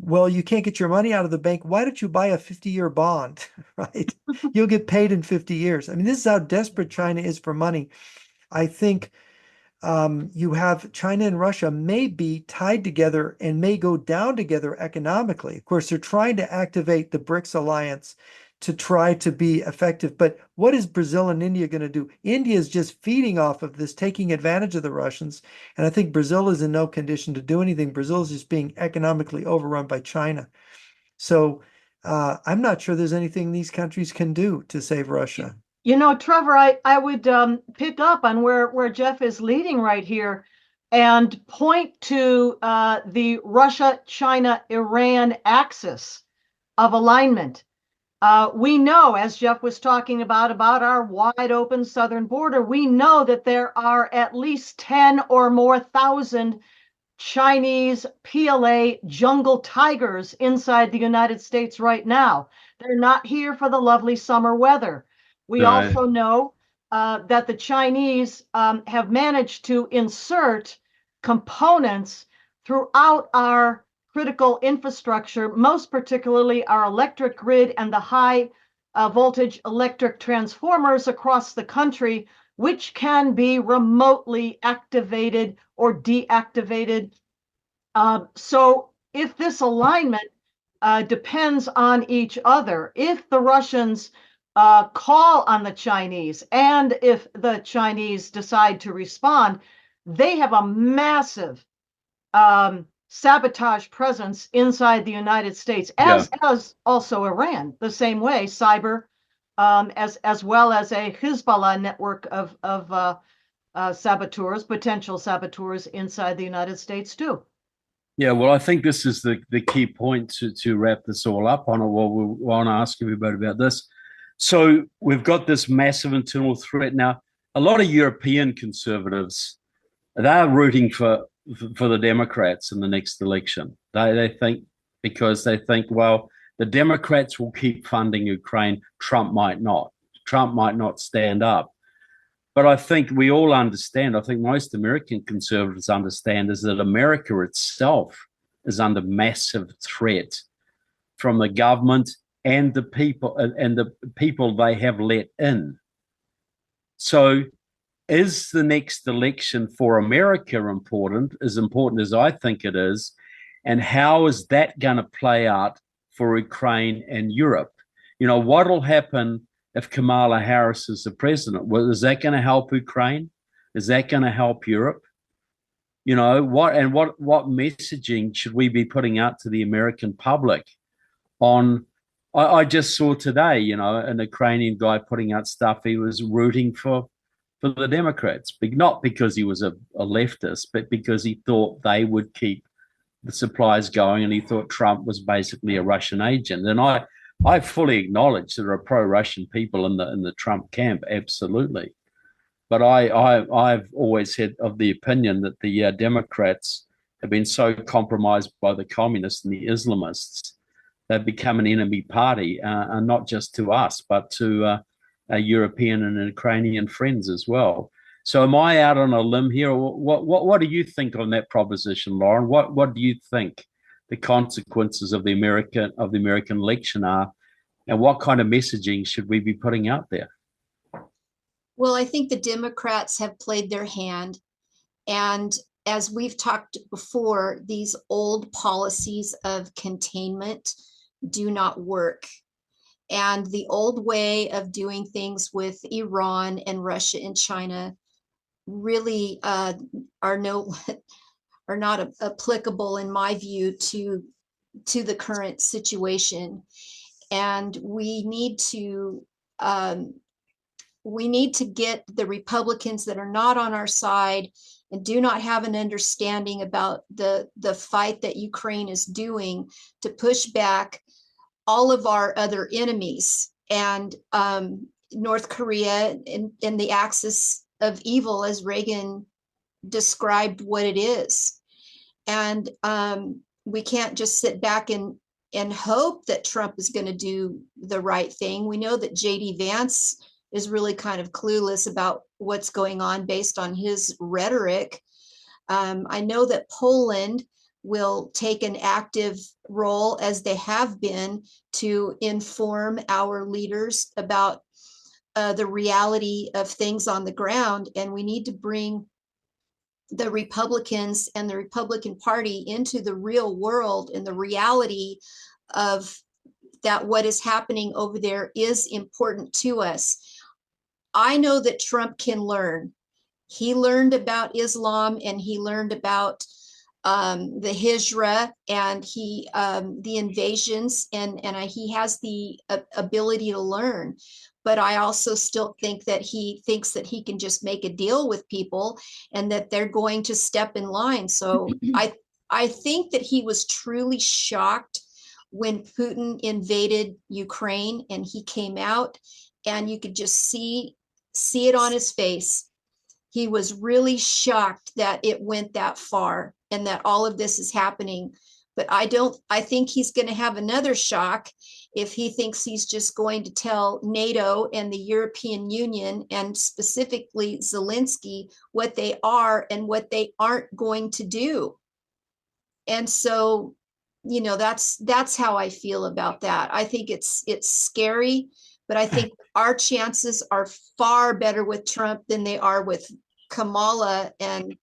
well, you can't get your money out of the bank. Why don't you buy a 50-year bond, right? You'll get paid in 50 years. I mean, this is how desperate China is for money. I think you have China and Russia may be tied together and may go down together economically. Of course, they're trying to activate the BRICS alliance to try to be effective. But what is Brazil and India going to do? India is just feeding off of this, taking advantage of the Russians. And I think Brazil is in no condition to do anything. Brazil is just being economically overrun by China. So I'm not sure there's anything these countries can do to save Russia. You know, Trevor, I would pick up on where Jeff is leading right here and point to the Russia, China, Iran axis of alignment. We know, as Jeff was talking about our wide open southern border, we know that there are at least 10 or more thousand Chinese PLA jungle tigers inside the United States right now. They're not here for the lovely summer weather. We also know that the Chinese have managed to insert components throughout our critical infrastructure, most particularly our electric grid and the high voltage electric transformers across the country, which can be remotely activated or deactivated. So if this alignment depends on each other, if the Russians call on the Chinese and if the Chinese decide to respond, they have a massive sabotage presence inside the United States, as also Iran, the same way, cyber, as well as a Hezbollah network of saboteurs, potential saboteurs inside the United States too. Yeah, well, I think this is the key point to wrap this all up on. Well, we want to ask everybody about this. So we've got this massive internal threat now. A lot of European conservatives, they're rooting for the Democrats in the next election. They think, because they think, well, the Democrats will keep funding Ukraine. Trump might not. Trump might not stand up. But I think we all understand, I think most American conservatives understand, is that America itself is under massive threat from the government and the people they have let in. So is the next election for America as important as I think it is? And how is that going to play out for Ukraine and Europe? You know, what will happen if Kamala Harris is the president? Well, is that going to help Ukraine? Is that going to help Europe? You know, what messaging should we be putting out to the American public on? I just saw today, you know, an Ukrainian guy putting out stuff. He was rooting for the Democrats, but not because he was a leftist, but because he thought they would keep the supplies going, and he thought Trump was basically a Russian agent. And I fully acknowledge there are pro-Russian people in the Trump camp, absolutely. But I've always had of the opinion that the Democrats have been so compromised by the communists and the Islamists, they've become an enemy party, and not just to us, but to our European and Ukrainian friends as well. So am I out on a limb here? What do you think on that proposition, Lauren? What do you think the consequences of the American election are, and what kind of messaging should we be putting out there? Well, I think the Democrats have played their hand, and as we've talked before, these old policies of containment do not work. And the old way of doing things with Iran and Russia and China really are not applicable, in my view, to the current situation. And we need to get the Republicans that are not on our side and do not have an understanding about the fight that Ukraine is doing to push back all of our other enemies, and North Korea in the axis of evil, as Reagan described what it is. And we can't just sit back and hope that Trump is going to do the right thing. We know that J.D. Vance is really kind of clueless about what's going on based on his rhetoric. I know that Poland will take an active role, as they have been, to inform our leaders about the reality of things on the ground. And we need to bring the Republicans and the Republican Party into the real world and the reality of that what is happening over there is important to us. I know that Trump can learn. He learned about Islam, and he learned about the Hijra, and the invasions, and he has the ability to learn. But I also still think that he thinks that he can just make a deal with people and that they're going to step in line. So I think that he was truly shocked when Putin invaded Ukraine, and he came out, and you could just see it on his face. He was really shocked that it went that far and that all of this is happening. But I think he's going to have another shock if he thinks he's just going to tell NATO and the European Union, and specifically Zelensky, what they are and what they aren't going to do. And so, that's how I feel about that. I think it's scary, but I think our chances are far better with Trump than they are with Kamala and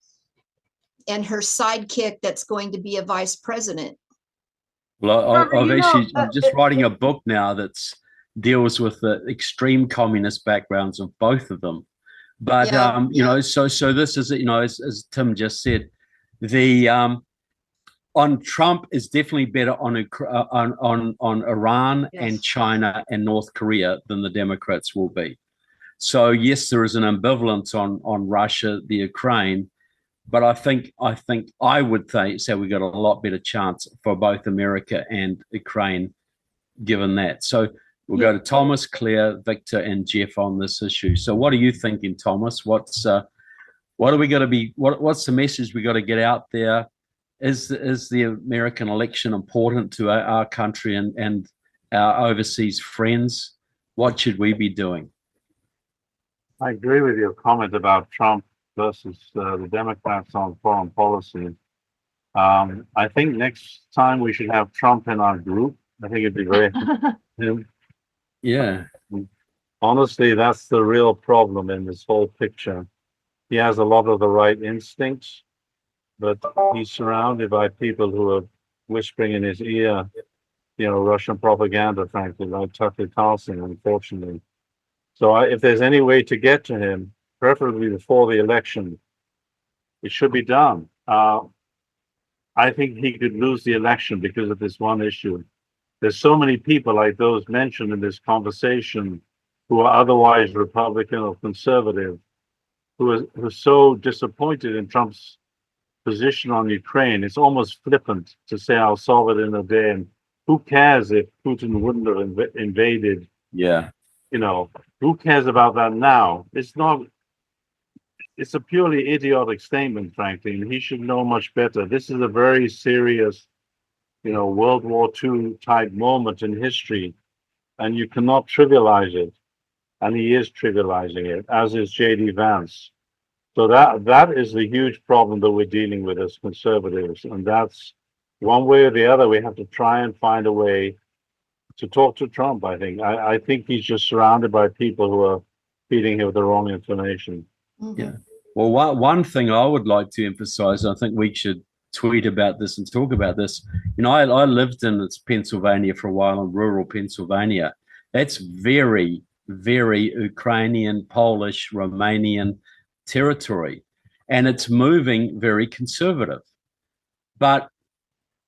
her sidekick that's going to be a vice president. Well, I'm just writing it- a book now that's deals with the extreme communist backgrounds of both of them. But so this is, as Tim just said, the on Trump is definitely better on Iran Yes. and China and North Korea than the Democrats will be. So yes, there is an ambivalence on Russia, the Ukraine, but I think I would say we got a lot better chance for both America and Ukraine, given that. So we'll go to Thomas, Claire, Victor, and Jeff on this issue. So what are you thinking, Thomas? What's are we going to be? What's the message we got to get out there? Is the American election important to our country and our overseas friends? What should we be doing? I agree with your comment about Trump versus the Democrats on foreign policy. I think next time we should have Trump in our group. I think it'd be very. Yeah. Honestly, that's the real problem in this whole picture. He has a lot of the right instincts, but he's surrounded by people who are whispering in his ear, Russian propaganda, frankly, like Tucker Carlson, unfortunately. So if there's any way to get to him, preferably before the election, it should be done. I think he could lose the election because of this one issue. There's so many people like those mentioned in this conversation who are otherwise Republican or conservative, who are so disappointed in Trump's position on Ukraine. It's almost flippant to say I'll solve it in a day. And who cares if Putin wouldn't have invaded? Yeah. Who cares about that now? It's a purely idiotic statement, frankly, and he should know much better. This is a very serious, World War II type moment in history, and you cannot trivialize it. And he is trivializing it, as is J.D. Vance. So that is the huge problem that we're dealing with as conservatives. And that's one way or the other, we have to try and find a way to talk to Trump, I think. I think he's just surrounded by people who are feeding him with the wrong information. Mm-hmm. Yeah. Well, one thing I would like to emphasize, I think we should tweet about this and talk about this. I lived in Pennsylvania for a while, in rural Pennsylvania. That's very, very Ukrainian, Polish, Romanian territory, and it's moving very conservative. But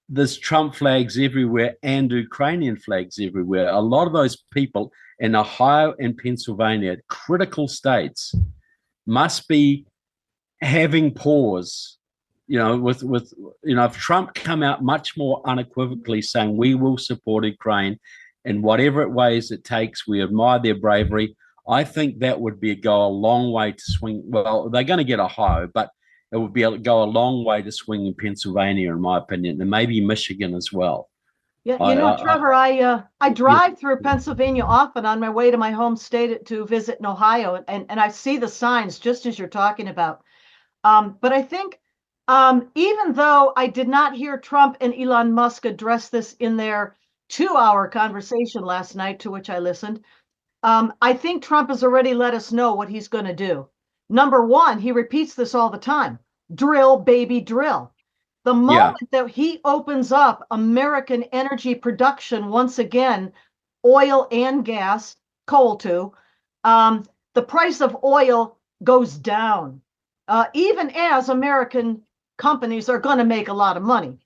there's Trump flags everywhere and Ukrainian flags everywhere. A lot of those people in Ohio and Pennsylvania, critical states, must be having pause. If Trump come out much more unequivocally saying we will support Ukraine in whatever ways it takes, we admire their bravery, I think that would go a long way to swing. Well, they're going to get Ohio, but it would go a long way to swing in Pennsylvania, in my opinion, and maybe Michigan as well. Yeah, Trevor, I drive through Pennsylvania often on my way to my home state to visit in Ohio, and I see the signs just as you're talking about. But I think Even though I did not hear Trump and Elon Musk address this in their 2-hour conversation last night, to which I listened, I think Trump has already let us know what he's going to do. Number one, he repeats this all the time: drill, baby, drill. The moment that he opens up American energy production once again, oil and gas, coal too, the price of oil goes down, even as American companies are going to make a lot of money.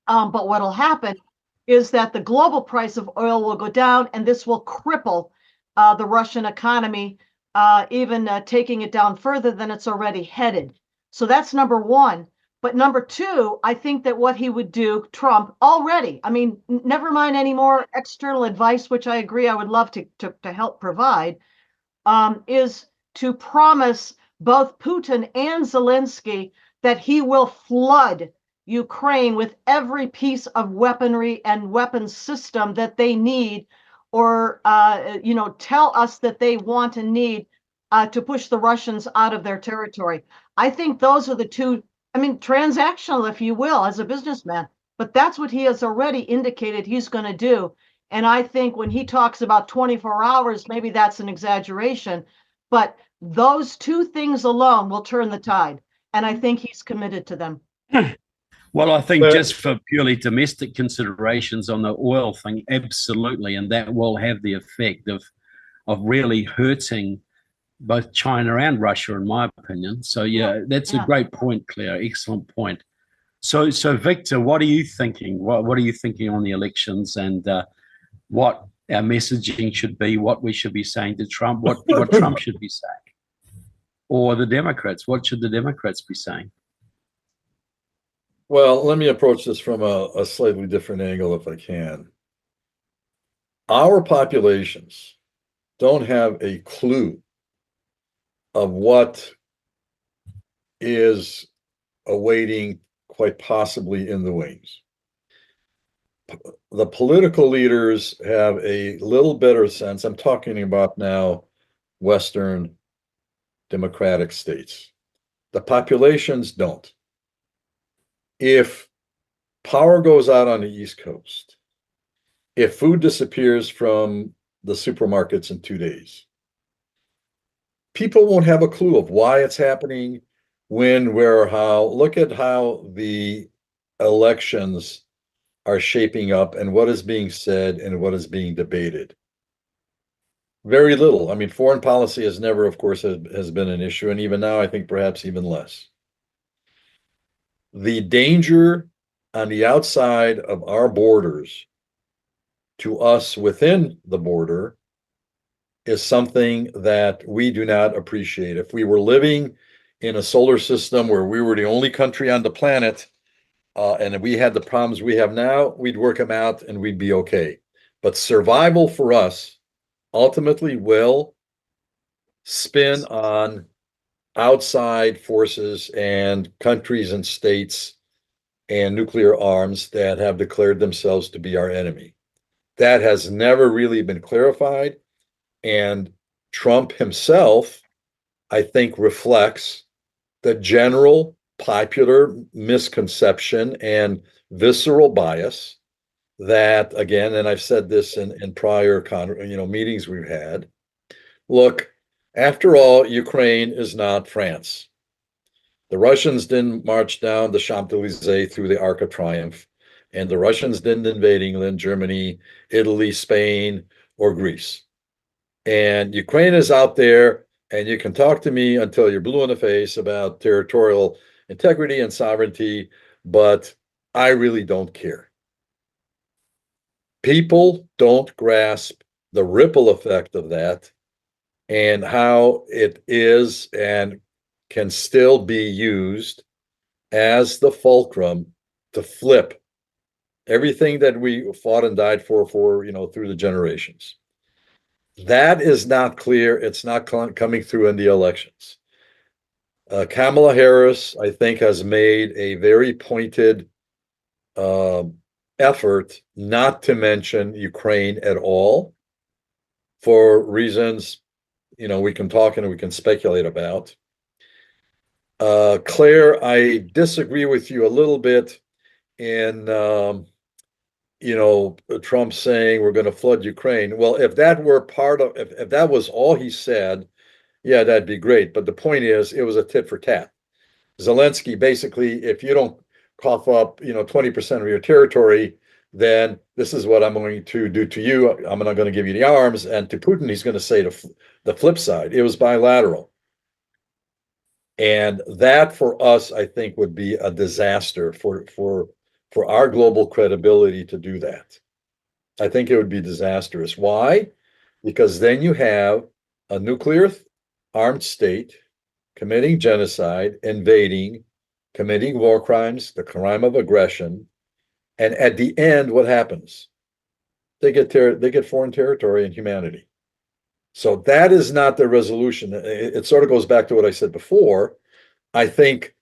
But what will happen is that the global price of oil will go down, and this will cripple the Russian economy, even taking it down further than it's already headed. So that's number one. But number two, I think that what he would do, Trump already, I mean, never mind any more external advice, which I agree I would love to help provide, is to promise both Putin and Zelensky that he will flood Ukraine with every piece of weaponry and weapons system that they need, or tell us that they want and need to push the Russians out of their territory. I think those are the two. I mean, transactional, if you will, as a businessman, but that's what he has already indicated he's going to do. And I think when he talks about 24 hours, maybe that's an exaggeration, but those two things alone will turn the tide. And I think he's committed to them. Well, I think just for purely domestic considerations on the oil thing, absolutely. And that will have the effect of really hurting both China and Russia, in my opinion. So, yeah, that's a great point, Claire. Excellent point. So Victor, what are you thinking? What are you thinking on the elections, and what our messaging should be, what we should be saying to Trump, what Trump should be saying, or the Democrats? What should the Democrats be saying? Well, let me approach this from a slightly different angle if I can. Our populations don't have a clue of what is awaiting, quite possibly, in the wings. The political leaders have a little better sense. I'm talking about now Western democratic states. The populations don't. If power goes out on the East Coast, if food disappears from the supermarkets in 2 days, people won't have a clue of why it's happening, when, where, or how. Look at how the elections are shaping up and what is being said and what is being debated. Very little. I mean, foreign policy has never, of course, has been an issue, and even now, I think perhaps even less. The danger on the outside of our borders to us within the border is something that we do not appreciate. If we were living in a solar system where we were the only country on the planet, and we had the problems we have now, we'd work them out and we'd be okay. But survival for us ultimately will spin on outside forces and countries and states and nuclear arms that have declared themselves to be our enemy. That has never really been clarified. And Trump himself, I think, reflects the general popular misconception and visceral bias that, again, and I've said this in prior meetings we've had. Look, after all, Ukraine is not France. The Russians didn't march down the Champs-Élysées through the Arc of Triumph, and the Russians didn't invade England, Germany, Italy, Spain, or Greece. And Ukraine is out there, and you can talk to me until you're blue in the face about territorial integrity and sovereignty, but I really don't care. People don't grasp the ripple effect of that and how it is and can still be used as the fulcrum to flip everything that we fought and died for through the generations. That is not clear. It's not coming through in the elections. Kamala Harris, I think, has made a very pointed effort not to mention Ukraine at all for reasons, we can talk and we can speculate about. Claire, I disagree with you a little bit in, Trump saying we're going to flood Ukraine. Well, if that were part of, if that was all he said, yeah, that'd be great. But the point is, it was a tit for tat. Zelensky basically, if you don't cough up, 20% of your territory, then this is what I'm going to do to you. I'm not going to give you the arms. And to Putin, he's going to say the flip side. It was bilateral. And that for us, I think, would be a disaster for our global credibility to do that. I think it would be disastrous. Why? Because then you have a nuclear armed state committing genocide, invading, committing war crimes, the crime of aggression. And at the end, what happens? They get foreign territory and humanity. So that is not the resolution. It sort of goes back to what I said before. I think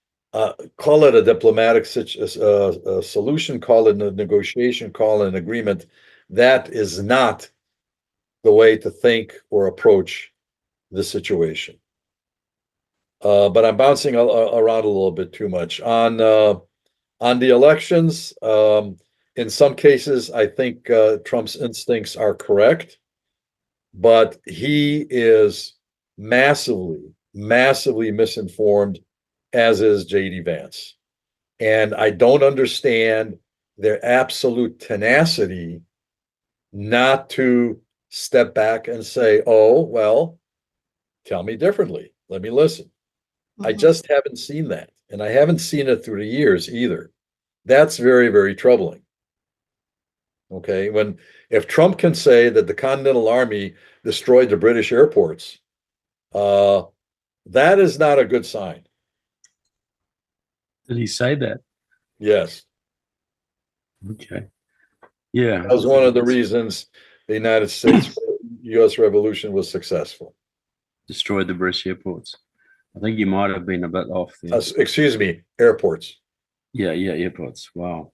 call it a diplomatic solution, call it a negotiation, call it an agreement. That is not the way to think or approach the situation. But I'm bouncing around a little bit too much on the elections. In some cases, I think Trump's instincts are correct, but he is massively, massively misinformed, as is J.D. Vance. And I don't understand their absolute tenacity not to step back and say, oh, well, tell me differently. Let me listen. I just haven't seen that. And I haven't seen it through the years either. That's very, very troubling. Okay. If Trump can say that the Continental Army destroyed the British airports, that is not a good sign. Did he say that? Yes. Okay. Yeah. That was one of the reasons the United States US Revolution was successful. Destroyed the British airports. I think you might have been a bit off there. Excuse me, airports. Yeah, airports. Wow.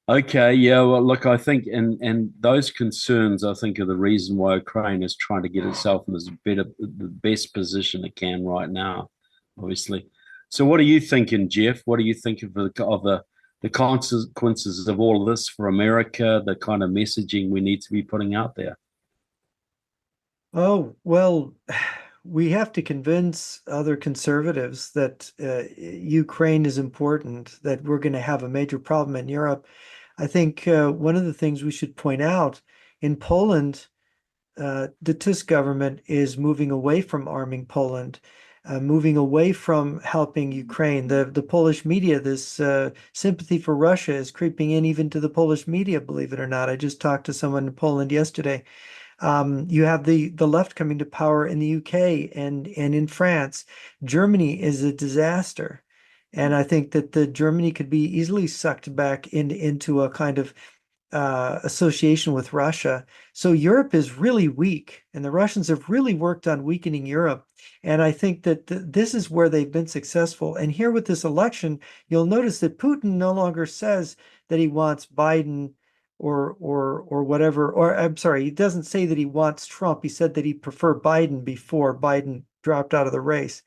Okay, yeah, well, look, I think, and those concerns, I think, are the reason why Ukraine is trying to get itself in the best position it can right now, obviously. So, what are you thinking, Jeff? What do you think of the consequences of all of this for America? The kind of messaging we need to be putting out there? Oh, well, we have to convince other conservatives that Ukraine is important, that we're going to have a major problem in Europe. I think one of the things we should point out in Poland, the Tusk government is moving away from arming Poland, moving away from helping Ukraine. The Polish media, this sympathy for Russia is creeping in even to the Polish media, believe it or not. I just talked to someone in Poland yesterday. You have the left coming to power in the UK and in France. Germany is a disaster. And I think that the Germany could be easily sucked back into a kind of association with Russia. So Europe is really weak, and the Russians have really worked on weakening Europe. And I think that this is where they've been successful. And here with this election, you'll notice that Putin no longer says that he wants Biden or whatever, or I'm sorry, he doesn't say that he wants Trump. He said that he preferred Biden before Biden dropped out of the race.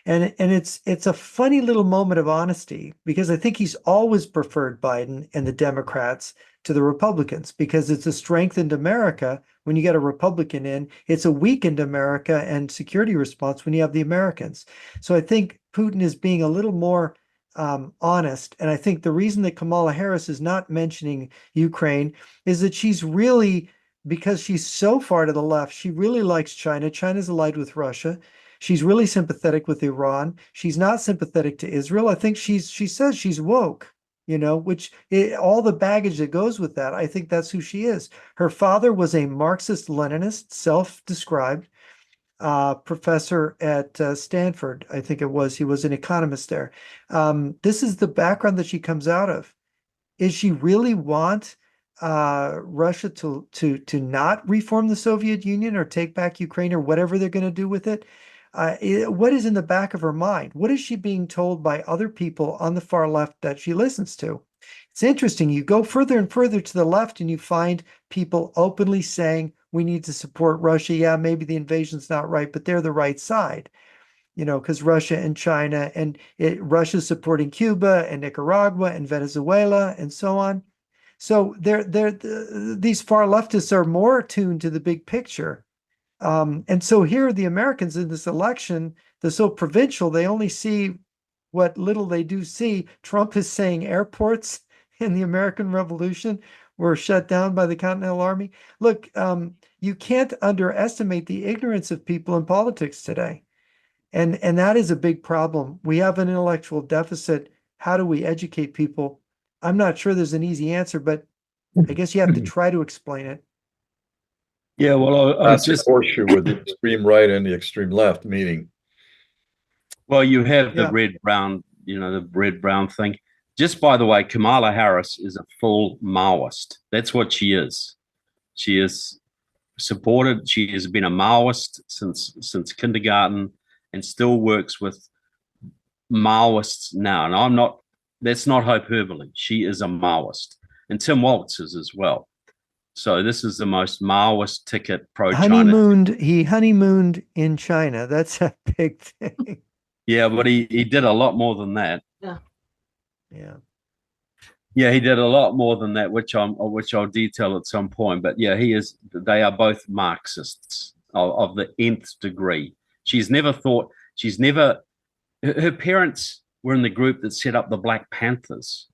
And it's a funny little moment of honesty, because I think he's always preferred Biden and the Democrats to the Republicans, because it's a strengthened America when you get a Republican in. It's a weakened America and security response when you have the Americans. So I think Putin is being a little more honest. And I think the reason that Kamala Harris is not mentioning Ukraine is that she's really, because she's so far to the left, she really likes China. China's allied with Russia. She's really sympathetic with Iran. She's not sympathetic to Israel. I think she says she's woke, which all the baggage that goes with that, I think that's who she is. Her father was a Marxist-Leninist, self-described professor at Stanford, I think it was. He was an economist there. This is the background that she comes out of. Is she really want Russia to not reform the Soviet Union or take back Ukraine or whatever they're going to do with it? What is in the back of her mind? What is she being told by other people on the far left that she listens to? It's interesting. You go further and further to the left and you find people openly saying we need to support Russia. Yeah, maybe the invasion's not right, but they're the right side. because Russia and China and Russia's supporting Cuba and Nicaragua and Venezuela and so on. So these far leftists are more attuned to the big picture. And so here the Americans in this election, they're so provincial, they only see what little they do see. Trump is saying airports in the American Revolution were shut down by the Continental Army. Look, you can't underestimate the ignorance of people in politics today. And that is a big problem. We have an intellectual deficit. How do we educate people? I'm not sure there's an easy answer, but I guess you have to try to explain it. Yeah, well, I That's the just horseshoe with the extreme right and the extreme left meeting. well, you have the Yeah. red-brown, the red-brown thing. Just by the way, Kamala Harris is a full Maoist. That's what she is. She is supported. She has been a Maoist since kindergarten, and still works with Maoists now. And that's not hyperbole. She is a Maoist, and Tim Walz is as well. So this is the most Maoist ticket pro-China. He honeymooned in China. That's a big thing. Yeah, but he did a lot more than that. Yeah. Yeah. Yeah, he did a lot more than that, which I'll detail at some point. But yeah, they are both Marxists of the nth degree. Her parents were in the group that set up the Black Panthers,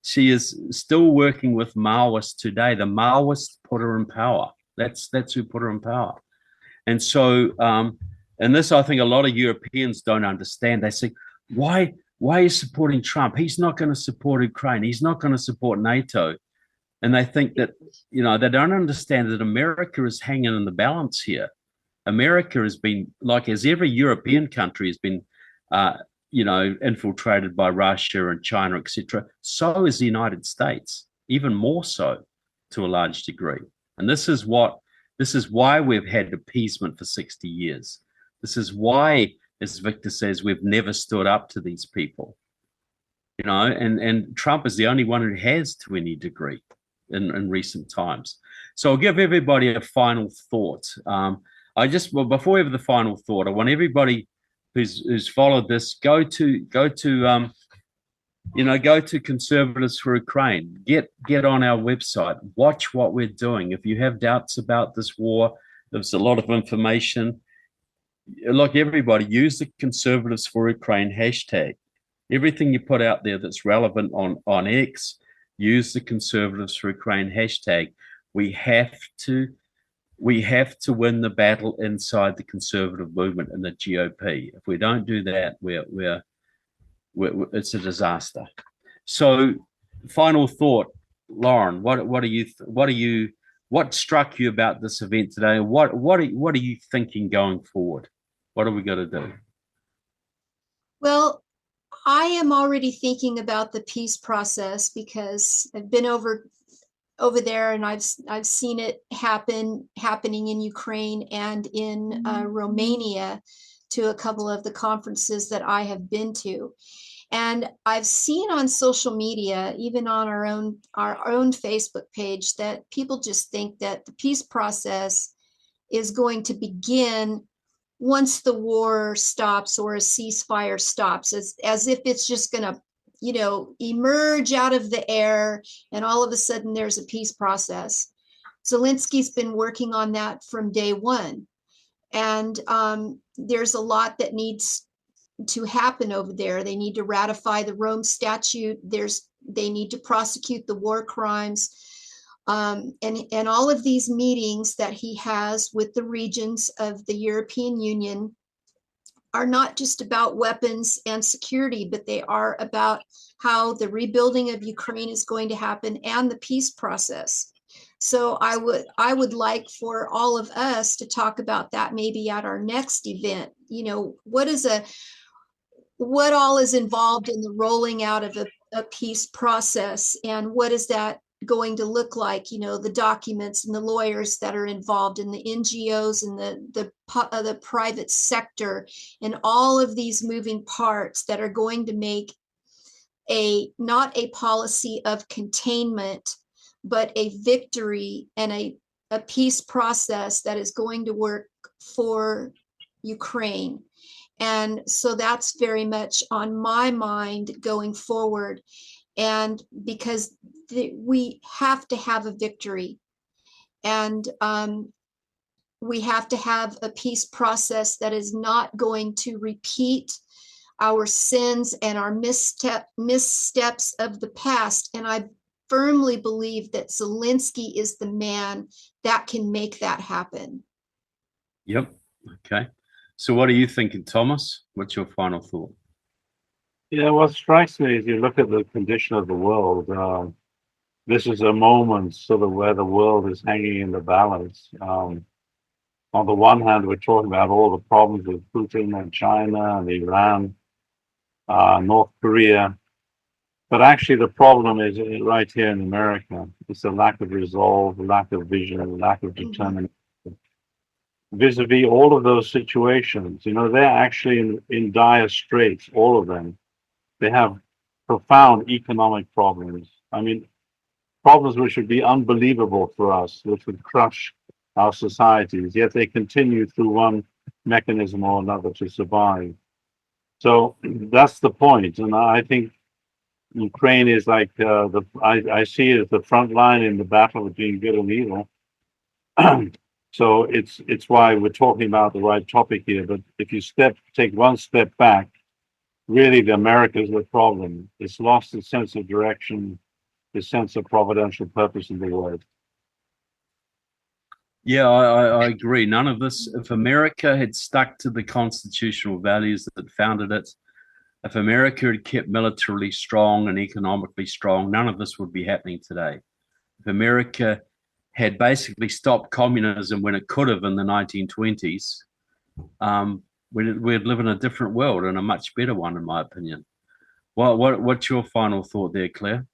She is still working with Maoists today. The Maoists put her in power. That's who put her in power. And so and this, I think a lot of Europeans don't understand. They say, why are you supporting Trump? He's not going to support Ukraine. He's not going to support NATO. And they think that, they don't understand that America is hanging in the balance here. America has been, like as every European country has been, infiltrated by Russia and China, etc. So is the United States, even more so to a large degree. And this is why we've had appeasement for 60 years. This is why, as Victor says, we've never stood up to these people. And Trump is the only one who has to any degree in recent times. So I'll give everybody a final thought. Before we have the final thought, I want everybody who's followed this, go to Conservatives for Ukraine. Get on our website. Watch what we're doing. If you have doubts about this war, there's a lot of information. Like everybody, use the Conservatives for Ukraine hashtag. Everything you put out there that's relevant on X, use the Conservatives for Ukraine hashtag. We have to win the battle inside the conservative movement and the GOP. If we don't do that, it's a disaster. So, final thought, Lauren. What struck you about this event today? What are you thinking going forward? What are we going to do? Well, I am already thinking about the peace process because I've been over there and I've seen it happening in Ukraine and in Romania to a couple of the conferences that I have been to. And I've seen on social media, even on our own Facebook page, that people just think that the peace process is going to begin once the war stops or a ceasefire stops, as if it's just going to emerge out of the air and all of a sudden there's a peace process. Zelensky's been working on that from day one. And there's a lot that needs to happen over there. They need to ratify the Rome Statute. They need to prosecute the war crimes. And all of these meetings that he has with the regions of the European Union are not just about weapons and security, but they are about how the rebuilding of Ukraine is going to happen and the peace process. So I would like for all of us to talk about that maybe at our next event. What all is involved in the rolling out of a peace process, and what is that going to look like? The documents and the lawyers that are involved, and the NGOs and the private sector, and all of these moving parts that are going to make not a policy of containment, but a victory and a peace process that is going to work for Ukraine. And so that's very much on my mind going forward. And because we have to have a victory, and we have to have a peace process that is not going to repeat our sins and our missteps of the past. And I firmly believe that Zelensky is the man that can make that happen. Yep. Okay. So what are you thinking, Thomas? What's your final thought? Yeah, what strikes me is you look at the condition of the world. This is a moment sort of where the world is hanging in the balance. On the one hand, we're talking about all the problems with Putin and China and Iran, North Korea. But actually, the problem is right here in America. It's a lack of resolve, lack of vision, lack of determination. Vis-a-vis all of those situations, they're actually in dire straits, all of them. They have profound economic problems. I mean, problems which would be unbelievable for us, which would crush our societies, yet they continue through one mechanism or another to survive. So that's the point. And I think Ukraine is like I see it as the front line in the battle between good and evil. So it's why we're talking about the right topic here. But if you take one step back, really the America's the problem. It's lost its sense of direction, the sense of providential purpose in the world. Yeah, I agree. None of this, if America had stuck to the constitutional values that founded it, if America had kept militarily strong and economically strong, none of this would be happening today. If America had basically stopped communism when it could have in the 1920s, we'd live in a different world, and a much better one, in my opinion. What's your final thought there, Claire?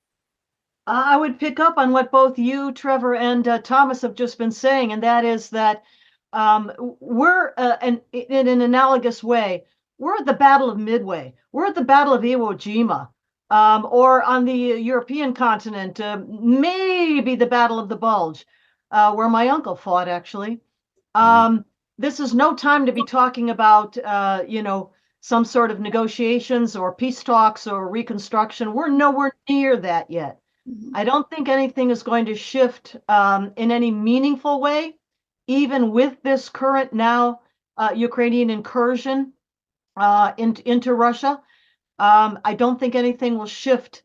I would pick up on what both you, Trevor, and Thomas have just been saying, and that is that we're in an analogous way. We're at the Battle of Midway. We're at the Battle of Iwo Jima, or on the European continent, maybe the Battle of the Bulge, where my uncle fought, actually. This is no time to be talking about, some sort of negotiations or peace talks or reconstruction. We're nowhere near that yet. I don't think anything is going to shift in any meaningful way, even with this current now Ukrainian incursion into Russia. I don't think anything will shift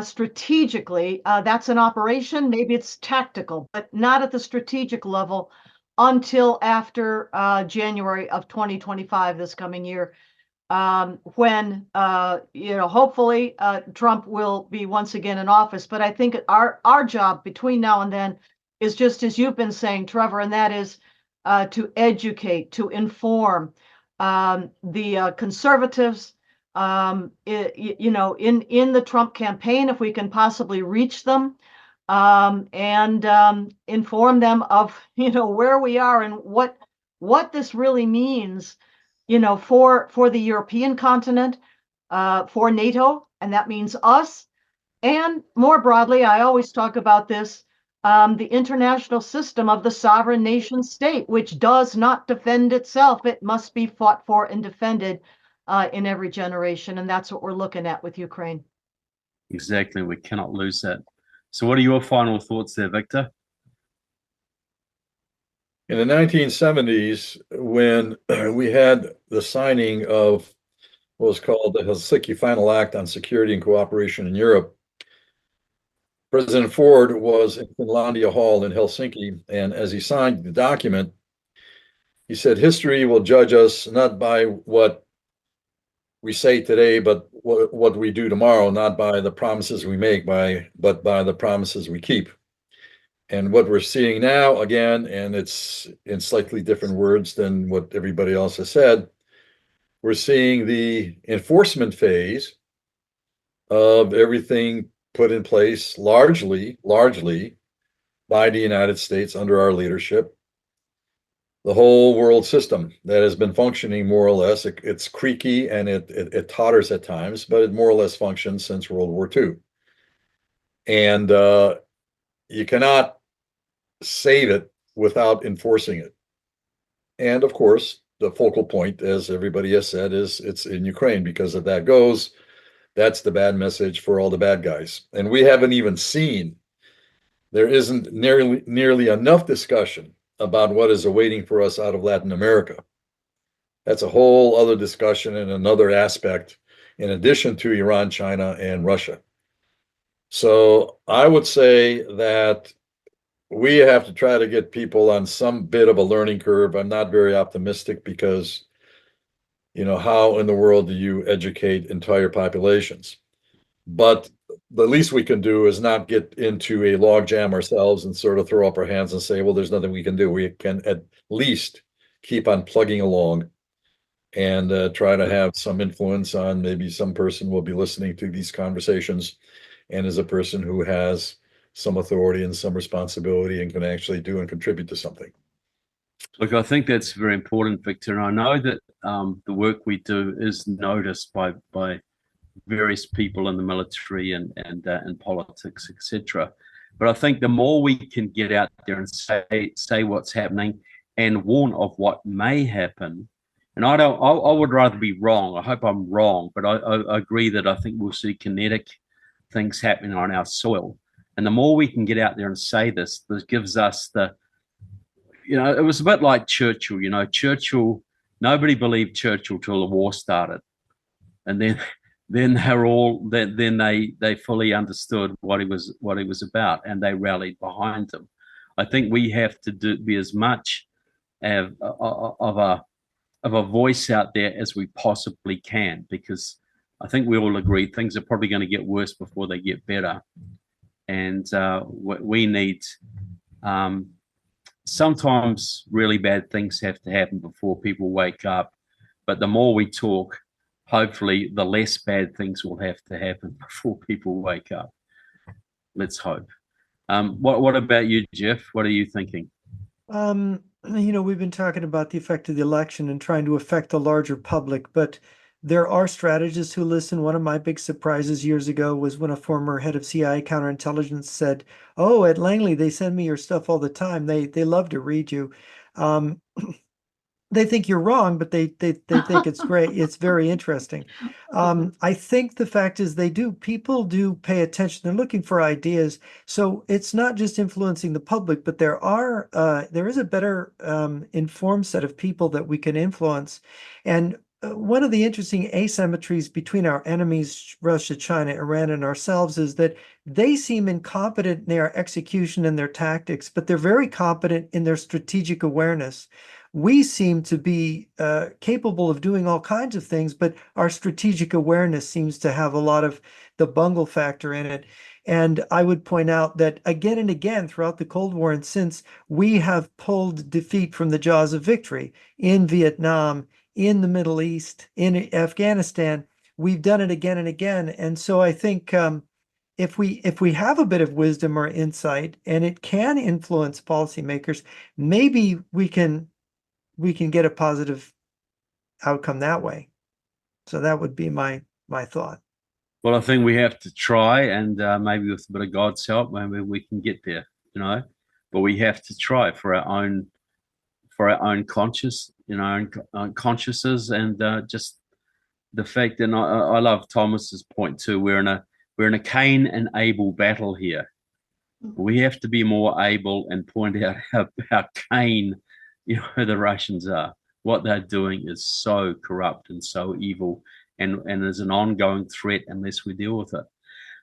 strategically. That's an operation. Maybe it's tactical, but not at the strategic level until after January of 2025, this coming year, when hopefully Trump will be once again in office. But I think our job between now and then is just as you've been saying, Trevor, and that is to educate, to inform the conservatives, in the Trump campaign, if we can possibly reach them, and inform them of where we are and what this really means, for the European continent, for NATO, and that means us. And more broadly, I always talk about this, the international system of the sovereign nation state, which does not defend itself. It must be fought for and defended in every generation. And that's what we're looking at with Ukraine. Exactly. We cannot lose that. So what are your final thoughts there, Victor? In the 1970s, when we had the signing of what was called the Helsinki Final Act on Security and Cooperation in Europe, President Ford was in Finlandia Hall in Helsinki, and as he signed the document, he said, "History will judge us not by what we say today, but what we do tomorrow, not by the promises we make, but by the promises we keep." And what we're seeing now, again, and it's in slightly different words than what everybody else has said, we're seeing the enforcement phase of everything put in place largely by the United States under our leadership. The whole world system that has been functioning more or less, it's creaky and it totters at times, but it more or less functions since World War II. And you cannot save it without enforcing it. And of course, the focal point, as everybody has said, is it's in Ukraine, because if that goes, that's the bad message for all the bad guys. And we haven't even seen, there isn't nearly enough discussion about what is awaiting for us out of Latin America. That's a whole other discussion and another aspect in addition to Iran, China, and Russia. So I would say that we have to try to get people on some bit of a learning curve. I'm not very optimistic because, how in the world do you educate entire populations? But the least we can do is not get into a logjam ourselves and sort of throw up our hands and say, well, there's nothing we can do. We can at least keep on plugging along and try to have some influence on, maybe some person will be listening to these conversations and is a person who has some authority and some responsibility and can actually do and contribute to something. Look, I think that's very important, Victor. And I know that the work we do is noticed by various people in the military and politics, etc. But I think the more we can get out there and say what's happening and warn of what may happen, and I would rather be wrong. I hope I'm wrong, but I agree that I think we'll see kinetic things happening on our soil. And the more we can get out there and say this gives us it was a bit like Churchill. Churchill, nobody believed Churchill till the war started, and then they fully understood what he was about, and they rallied behind him. I think we have to be as much of a voice out there as we possibly can, because I think we all agree things are probably going to get worse before they get better, and we need. Sometimes really bad things have to happen before people wake up, but the more we talk, hopefully the less bad things will have to happen before people wake up. Let's hope. What about you, Jeff? What are you thinking? We've been talking about the effect of the election and trying to affect the larger public, but there are strategists who listen. One of my big surprises years ago was when a former head of CIA counterintelligence said, "Oh, at Langley, they send me your stuff all the time. They love to read you." They think you're wrong, but they think it's great. It's very interesting. I think the fact is people do pay attention. They're looking for ideas. So it's not just influencing the public, but there is a better informed set of people that we can influence. And one of the interesting asymmetries between our enemies, Russia, China, Iran, and ourselves, is that they seem incompetent in their execution and their tactics, but they're very competent in their strategic awareness. We seem to be capable of doing all kinds of things, but our strategic awareness seems to have a lot of the bungle factor in it. And I would point out that again and again throughout the Cold War and since, we have pulled defeat from the jaws of victory in Vietnam, in the Middle East, in Afghanistan. We've done it again and again. And so I think if we have a bit of wisdom or insight, and it can influence policymakers, maybe we can get a positive outcome that way. So that would be my thought. Well, I think we have to try, and maybe with a bit of God's help, maybe we can get there. But we have to try for our own conscience, consciences, and just the fact. And I love Thomas's point too. We're in a Cain and Abel battle here. We have to be more able and point out how Cain, the Russians are. What they're doing is so corrupt and so evil, and there's an ongoing threat unless we deal with it.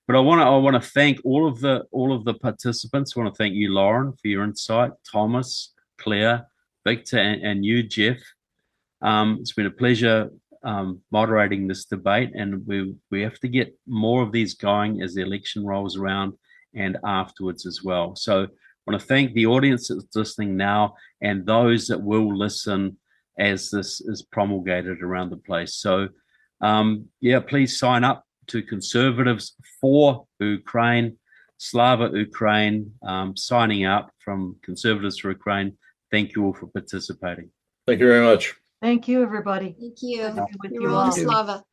But I want to thank all of the participants. I want to thank you, Lauren, for your insight, Thomas, Claire, Victor, and you, Jeff. It's been a pleasure moderating this debate, and we have to get more of these going as the election rolls around and afterwards as well. So I want to thank the audience that's listening now and those that will listen as this is promulgated around the place. So please sign up to Conservatives for Ukraine, Slava Ukraine, signing up from Conservatives for Ukraine. Thank you all for participating. Thank you very much. Thank you, everybody. Thank you. Good to be with you Heroes all. Slava.